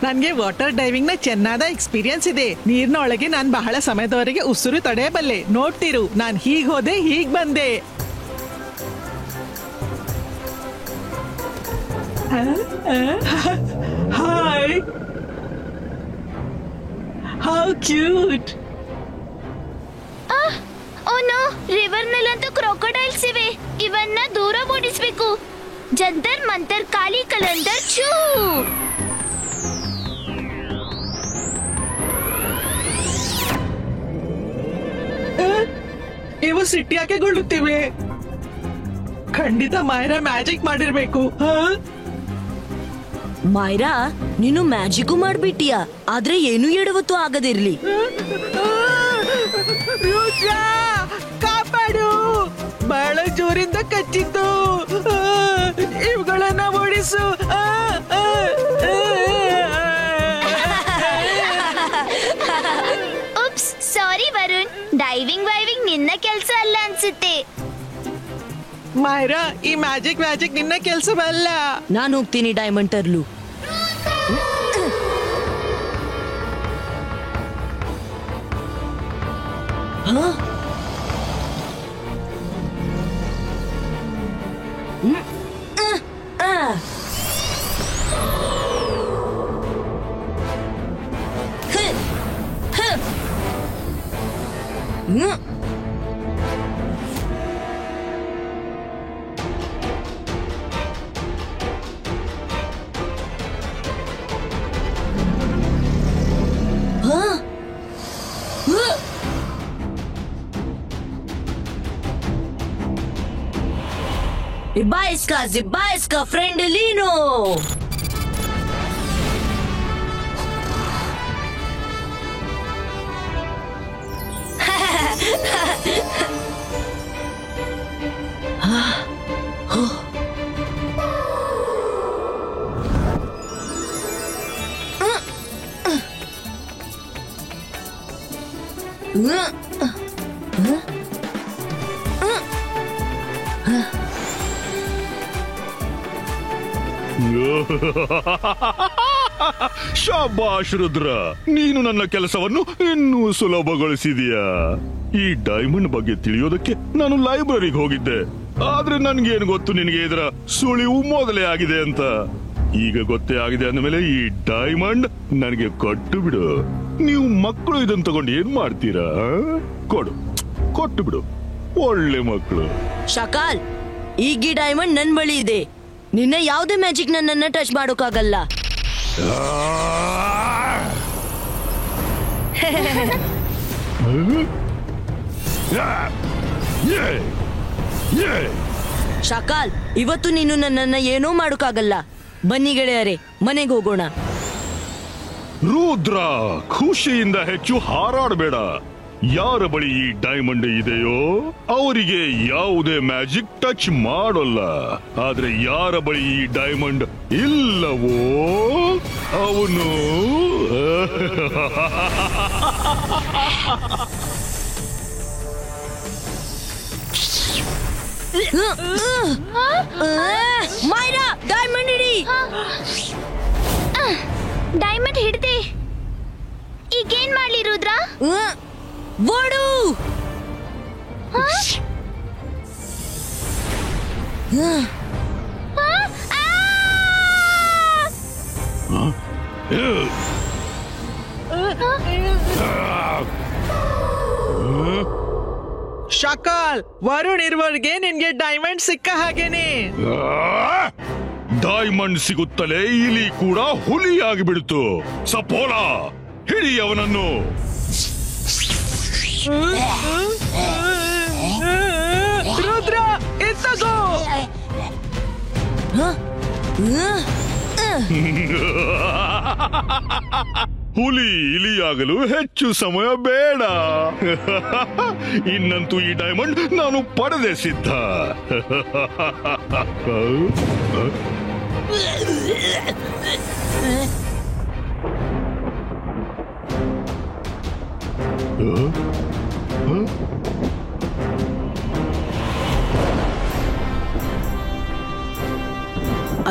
ನನ್ಗೆ ವಾಟರ್ ಡೈವಿಂಗ್ ನ ಚೆನ್ನಾದ ಎಕ್ಸ್ಪೀರಿಯನ್ಸ್ ಇದೆ. ನೀರಿನ ಒಳಗೆ ನಾನ್ ಬಹಳ ಸಮಯದವರೆಗೆ ಉಸಿರು ತಡೆಯಬಲ್ಲೆ. ನೋಡ್ತಿರು, ನಾನ್ ಹೀಗ್ ಹೋದೆ, ಹೀಗ್ ಬಂದೆ. Hi, how cute. Oh no, river ನಲ್ಲಂತೂ ಕ್ರೊಕೊಡೈಲ್ಸ್ ಇವೆ. ಇವನ್ನ ದೂರ ಓಡಿಸ್ಬೇಕು. ಜಂತರ್ ಮಂತರ್ ಕಾಳಿ ಕಲಂದರ್ ಛೂ. ಇವು ಸಿಟ್ಟಿಯಾಕೆ ಗೊಳ್ಳುತ್ತಿವೆ. ಖಂಡಿತ ಮಾಯರಾ ಮ್ಯಾಜಿಕ್ ಮಾಡಿರ್ಬೇಕು. ಮಾಯ್ರಾ, ನೀನು ಮ್ಯಾಜಿಕ್ ಮಾಡ್ಬಿಟ್ಟಿಯಾ. ಆದ್ರೆ ಏನು ಎಡವತ್ತು ಆಗದಿರ್ಲಿ. ರುದ್ರ, ಕಾಪಾಡು. ಬಹಳ ಜೋರಿಂದ ಕಚ್ಚಿತ್ತು. ಇವುಗಳನ್ನ ಓಡಿಸು. ಉಪ್ಸ್, ಸಾರಿ ವರುಣ್. ಡೈವಿಂಗ್ ನಿನ್ನ ಕೆಲಸ ಅಲ್ಲ ಅನ್ಸುತ್ತೆ. ಮಾಯರಾ, ಈ ಮ್ಯಾಜಿಕ್ ನಿನ್ನ ಕೆಲಸವಲ್ಲ. ನಾನು ಹೋಗ್ತೀನಿ ಡೈಮಂಡ್ ತರ್ಲು. जिब्बा इसका फ्रेंड लीनो. ಶಾಬಾಷ್ ರುದ್ರ, ನೀನು ನನ್ನ ಕೆಲಸವನ್ನು ಇನ್ನೂ ಸುಲಭಗೊಳಿಸಿದೀಯಾ. ಈ ಡೈಮಂಡ್ ಬಗ್ಗೆ ತಿಳಿಯೋದಕ್ಕೆ ನಾನು ಲೈಬ್ರರಿಗೆ ಹೋಗಿದ್ದೆ. ಆದ್ರೆ ನನ್ಗೇನು ಗೊತ್ತು ನಿನಗೆ ಇದರ ಸುಳಿವು ಮೊದಲೇ ಆಗಿದೆ ಅಂತ. ಈಗ ಗೊತ್ತೇ ಆಗಿದೆ ಅಂದಮೇಲೆ ಈ ಡೈಮಂಡ್ ನನಗೆ ಕೊಟ್ಟು ಬಿಡು. ನೀವು ಮಕ್ಕಳು ಇದನ್ನ ತಗೊಂಡು ಏನ್ ಮಾಡ್ತೀರಾ? ಕೊಟ್ಟು ಬಿಡು, ಒಳ್ಳೆ ಮಕ್ಕಳು. ಶಕಾಲ್, ಈಗ ಈ ಡೈಮಂಡ್ ನನ್ ಬಳಿ ಇದೆ. ನಿನ್ನ ಯಾವುದೇ ಮ್ಯಾಜಿಕ್ ನನ್ನನ್ನ ಟಚ್ ಮಾಡೋಕ್ಕಾಗಲ್ಲ. ಶಕಾಲ್, ಇವತ್ತು ನೀನು ನನ್ನನ್ನ ಏನೂ ಮಾಡೋಕ್ಕಾಗಲ್ಲ. ಬನ್ನಿ ಗೆಳೆಯರೇ, ಮನೆಗೆ ಹೋಗೋಣ. ರುದ್ರ, ಖುಷಿಯಿಂದ ಹೆಚ್ಚು ಹಾರಾಡಬೇಡ. ಯಾರ ಬಳಿ ಈ ಡೈಮಂಡ್ ಇದೆಯೋ ಅವರಿಗೆ ಯಾವುದೇ ಮ್ಯಾಜಿಕ್ ಟಚ್ ಮಾಡೋಲ್ಲ. ಆದ್ರೆ ಯಾರ ಬಳಿ ಈ ಡೈಮಂಡ್ ಇಲ್ಲವೋ ಅವನು ಮೈರಾ ಡೈಮಂಡ್ ಹಿಡಿ. ಡೈಮಂಡ್ ಹಿಡ್ದೆ. ಈಗೇನ್ ಮಾಡ್ಲಿ ರುದ್ರ? ಓಡು. ಶಕಾಲ್, ವರುಣ್ ಇರುವವರೆಗೆ ನಿನ್ಗೆ ಡೈಮಂಡ್ ಸಿಕ್ಕ ಹಾಗೇನೆ. ಡೈಮಂಡ್ ಸಿಗುತ್ತಲೇ ಇಲಿ ಕೂಡ ಹುಲಿಯಾಗಿ ಬಿಡ್ತು. ಸಪೋಲ ಹಿಡಿ ಅವನನ್ನು. ರುದ್ರ, ಎತ್ತಗೋ. ಹುಲಿ ಇಲಿಯಾಗಲು ಹೆಚ್ಚು ಸಮಯ ಬೇಡ. ಇನ್ನಂತೂ ಈ ಡೈಮಂಡ್ ನಾನು ಪಡೆದೇ ಸಿದ್ಧ.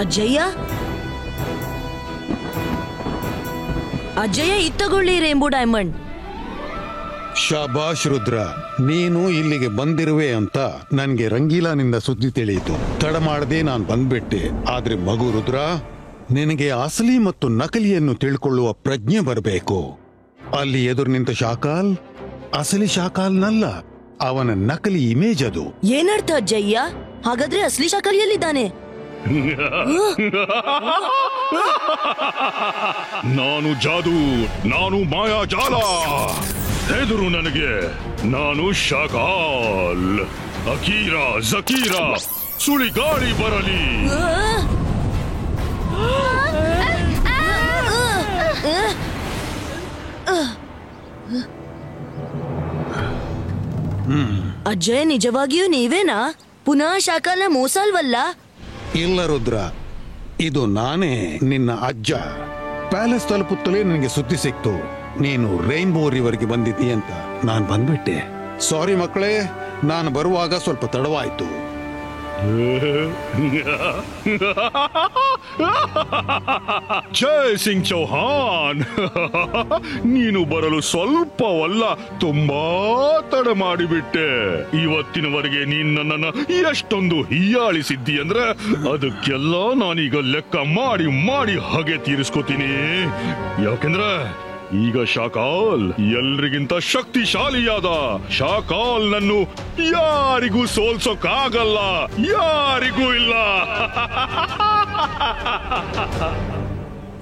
ಅಜ್ಜಯ್ಯ, ಅಜ್ಜಯ್ಯ, ಇತ್ತಗೊಳ್ಳಿ ರೇಂಬೋ ಡೈಮಂಡ್. ಶಾಬಾಷ್ ರುದ್ರ, ನೀನು ಇಲ್ಲಿಗೆ ಬಂದಿರುವೆ ಅಂತ ನನ್ಗೆ ರಂಗೀಲಾನಿಂದ ಸುದ್ದಿ ತಿಳಿಯಿತು. ತಡ ಮಾಡದೆ ನಾನು ಬಂದ್ಬಿಟ್ಟೆ. ಆದ್ರೆ ಮಗು ರುದ್ರ, ನಿನಗೆ ಅಸಲಿ ಮತ್ತು ನಕಲಿಯನ್ನು ತಿಳ್ಕೊಳ್ಳುವ ಪ್ರಜ್ಞೆ ಬರಬೇಕು. ಅಲ್ಲಿ ಎದುರು ನಿಂತ ಶಾಕಾಲ್ ಅಸಲಿ ಶಾಕಾಲ್ನಲ್ಲ, ಅವನ ನಕಲಿ ಇಮೇಜ್ ಅದು. ಏನರ್ಥ ಅಜ್ಜಯ್ಯ? ಹಾಗಾದ್ರೆ ಅಸಲಿ ಶಾಕಾಲ್ ಎಲ್ಲಿದ್ದಾನೆ? ನಾನು ಜಾದು, ನಾನು ಮಾಯಾಜಾಲ. ಎದುರು ನನಗೆ. ನಾನು ಶಾಕಾಲ್. ಅಕೀರಾ ಜಕೀರಾ, ಸುಳಿಗಾಳಿ ಬರಲಿ. ಅಜ್ಜಯ್ಯ, ನಿಜವಾಗಿಯೂ ನೀವೇನಾ? ಪುನಃ ಶಾಕಾಲ್ನ ಮೋಸ ಅಲ್ವಲ್ಲ? ಇಲ್ಲ ರುದ್ರ, ಇದು ನಾನೇ, ನಿನ್ನ ಅಜ್ಜ. ಪ್ಯಾಲೇಸ್ ತಲುಪುತ್ತಲೇ ನನಗೆ ಸುದ್ದಿ ಸಿಕ್ತು ನೀನು ರೈನ್ಬೋ ರಿವರ್ಗೆ ಬಂದಿದ್ದೀ ಅಂತ. ನಾನು ಬಂದ್ಬಿಟ್ಟೆ. ಸಾರಿ ಮಕ್ಕಳೇ, ನಾನು ಬರುವಾಗ ಸ್ವಲ್ಪ ತಡವಾಯ್ತು. ಜೈ ಸಿಂಗ್ ಚೌಹಾನ್, ನೀನು ಬರಲು ಸ್ವಲ್ಪವಲ್ಲ, ತುಂಬಾ ತಡ ಮಾಡಿಬಿಟ್ಟೆ. ಇವತ್ತಿನವರೆಗೆ ನೀನ್ ನನ್ನನ್ನ ಎಷ್ಟೊಂದು ಹೀಯಾಳಿಸಿದ್ದಿ ಅಂದ್ರೆ ಅದಕ್ಕೆಲ್ಲ ನಾನೀಗ ಲೆಕ್ಕ ಮಾಡಿ ಮಾಡಿ ಹಾಗೆ ತೀರಿಸ್ಕೋತೀನಿ. ಯಾಕೆಂದ್ರೆ ಈಗ ಶಾಕಾಲ್ ಎಲ್ರಿಗಿಂತ ಶಕ್ತಿಶಾಲಿಯಾದ. ಶಾಕಾಲ್ ನನ್ನು ಯಾರಿಗೂ ಸೋಲ್ಸೋಕ್ಕಾಗಲ್ಲ, ಯಾರಿಗೂ ಇಲ್ಲ.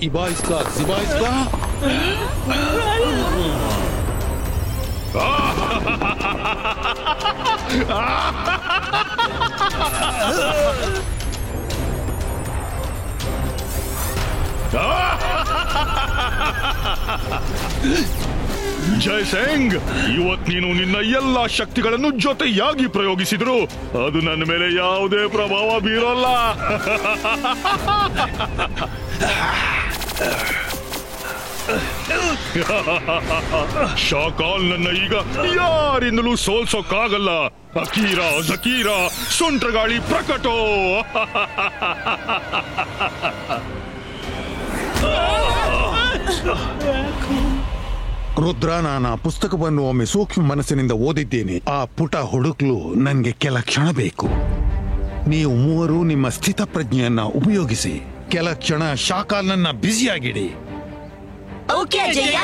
ಇಬಾಯಿಸ್ಕಾ ಸಿಬಾಯಿಸ್ಕಾ. ಜೈ ಸಿಂಗ್, ಇವತ್ ನೀನು ನಿನ್ನ ಎಲ್ಲಾ ಶಕ್ತಿಗಳನ್ನು ಜೊತೆಯಾಗಿ ಪ್ರಯೋಗಿಸಿದ್ರು ಅದು ನನ್ನ ಮೇಲೆ ಯಾವುದೇ ಪ್ರಭಾವ ಬೀರೋಲ್ಲ. ಶಾಕಾಲ್ ನನ್ನ ಈಗ ಯಾರಿಂದಲೂ ಸೋಲ್ಸೋಕ್ಕಾಗಲ್ಲ. ಅಕೀರಾ ಜಕೀರಾ, ಸುಂಟ್ರಗಾಳಿ ಪ್ರಕಟೋ. ರುದ್ರ, ನಾನು ಆ ಪುಸ್ತಕವನ್ನು ಒಮ್ಮೆ ಸೂಕ್ಷ್ಮ ಮನಸ್ಸಿನಿಂದ ಓದಿದ್ದೇನೆ. ಆ ಪುಟ ಹುಡುಕ್ಲು ನನ್ಗೆ ಕೆಲ ಕ್ಷಣ ಬೇಕು. ನೀವು ಮೂವರು ನಿಮ್ಮ ಸ್ಥಿತ ಪ್ರಜ್ಞೆಯನ್ನ ಉಪಯೋಗಿಸಿ ಕೆಲ ಕ್ಷಣ ಶಾಕಾಲ್ನನ್ನ ಬ್ಯುಸಿಯಾಗಿಡಿ. ಓಕೆ ಅಜ್ಜಯ್ಯ.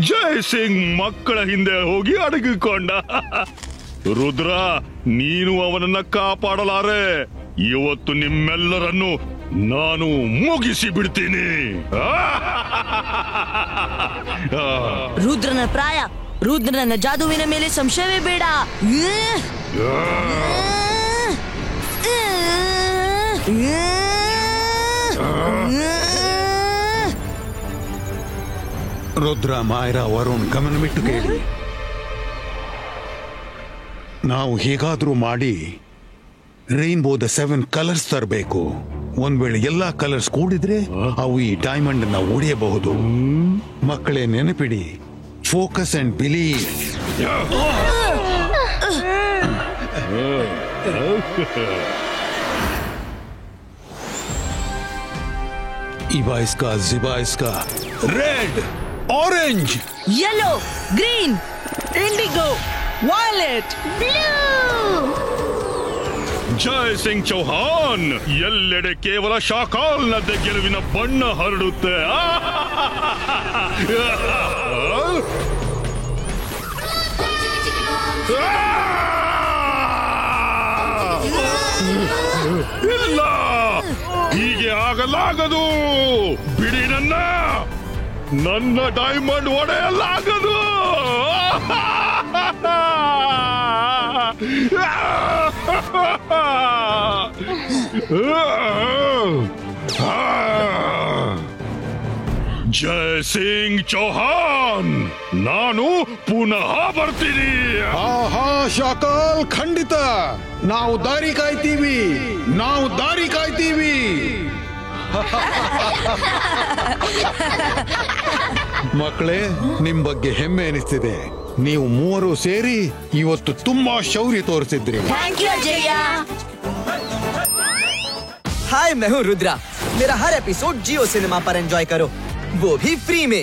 ಜೈ ಸಿಂಗ್ ಮಕ್ಕಳ ಹಿಂದೆ ಹೋಗಿ ಅಡಗಿಕೊಂಡ. ರುದ್ರ, ನೀನು ಅವನನ್ನ ಕಾಪಾಡಲಾರೆ. ಇವತ್ತು ನಿಮ್ಮೆಲ್ಲರನ್ನು ನಾನು ಮುಗಿಸಿ ಬಿಡ್ತೀನಿ. ರುದ್ರನ ಪ್ರಾಯ, ರುದ್ರನ ಜಾದುವಿನ ಮೇಲೆ ಸಂಶಯವೇ ಬೇಡ. ರುದ್ರ, ಮಾಯರಾ, ವರುಣ್, ಗಮನವಿಟ್ಟು ಕೇಳಿ. ನಾವು ಹೇಗಾದ್ರೂ ಮಾಡಿ ರೈನ್ಬೋದ 7 ಕಲರ್ಸ್ ತರಬೇಕು. ಒಂದ್ ವೇಳೆ ಎಲ್ಲಾ ಕಲರ್ಸ್ ಕೂಡಿದ್ರೆ ಅವು ಈ ಡೈಮಂಡ್ ನ ಒಡೆಯಬಹುದು. ಮಕ್ಕಳೇ ನೆನಪಿಡಿ, ಫೋಕಸ್ ಅಂಡ್ ಬಿಲೀವ್. इबा इसका, जिबा इसका, red, orange, yellow, green, indigo, violet, Jai Singh Chauhan. ಎಲ್ಲೆಡೆ ಕೇವಲ ಶಾಕಾಲ್ನದ್ದ ಗೆಲುವಿನ ಬಣ್ಣ ಹರಡುತ್ತೆ. ಇಲ್ಲ, ಹೀಗೆ ಆಗಲಾಗದು. ಬಿಡಿ, ನನ್ನ ಡೈಮಂಡ್ ಒಡೆಯಲಾಗದು. ಜೈ ಸಿಂಗ್ ಚೌಹಾನ್, ನಾನು ಪುನಃ ಬರ್ತೀನಿ. ಆಹಾ ಶಾಕಾಲ್, ಖಂಡಿತ ನಾವು ದಾರಿ ಕಾಯ್ತೀವಿ, ನಾವು ದಾರಿ ಕಾಯ್ತೀವಿ. ಮಕ್ಕಳೇ, ನಿಮ್ ಬಗ್ಗೆ ಹೆಮ್ಮೆ ಅನಿಸ್ತಿದೆ. ನೀವು ಮೂವರು ಸೇರಿ ಇವತ್ತು ತುಂಬಾ ಶೌರ್ಯ ತೋರಿಸಿದ್ರಿ. Thank you ಅಜಯ್ಯ. हाय, मैं हूँ रुद्रा. मेरा हर एपिसोड जियो सिनेमा पर एंजॉय करो, वो भी फ्री में.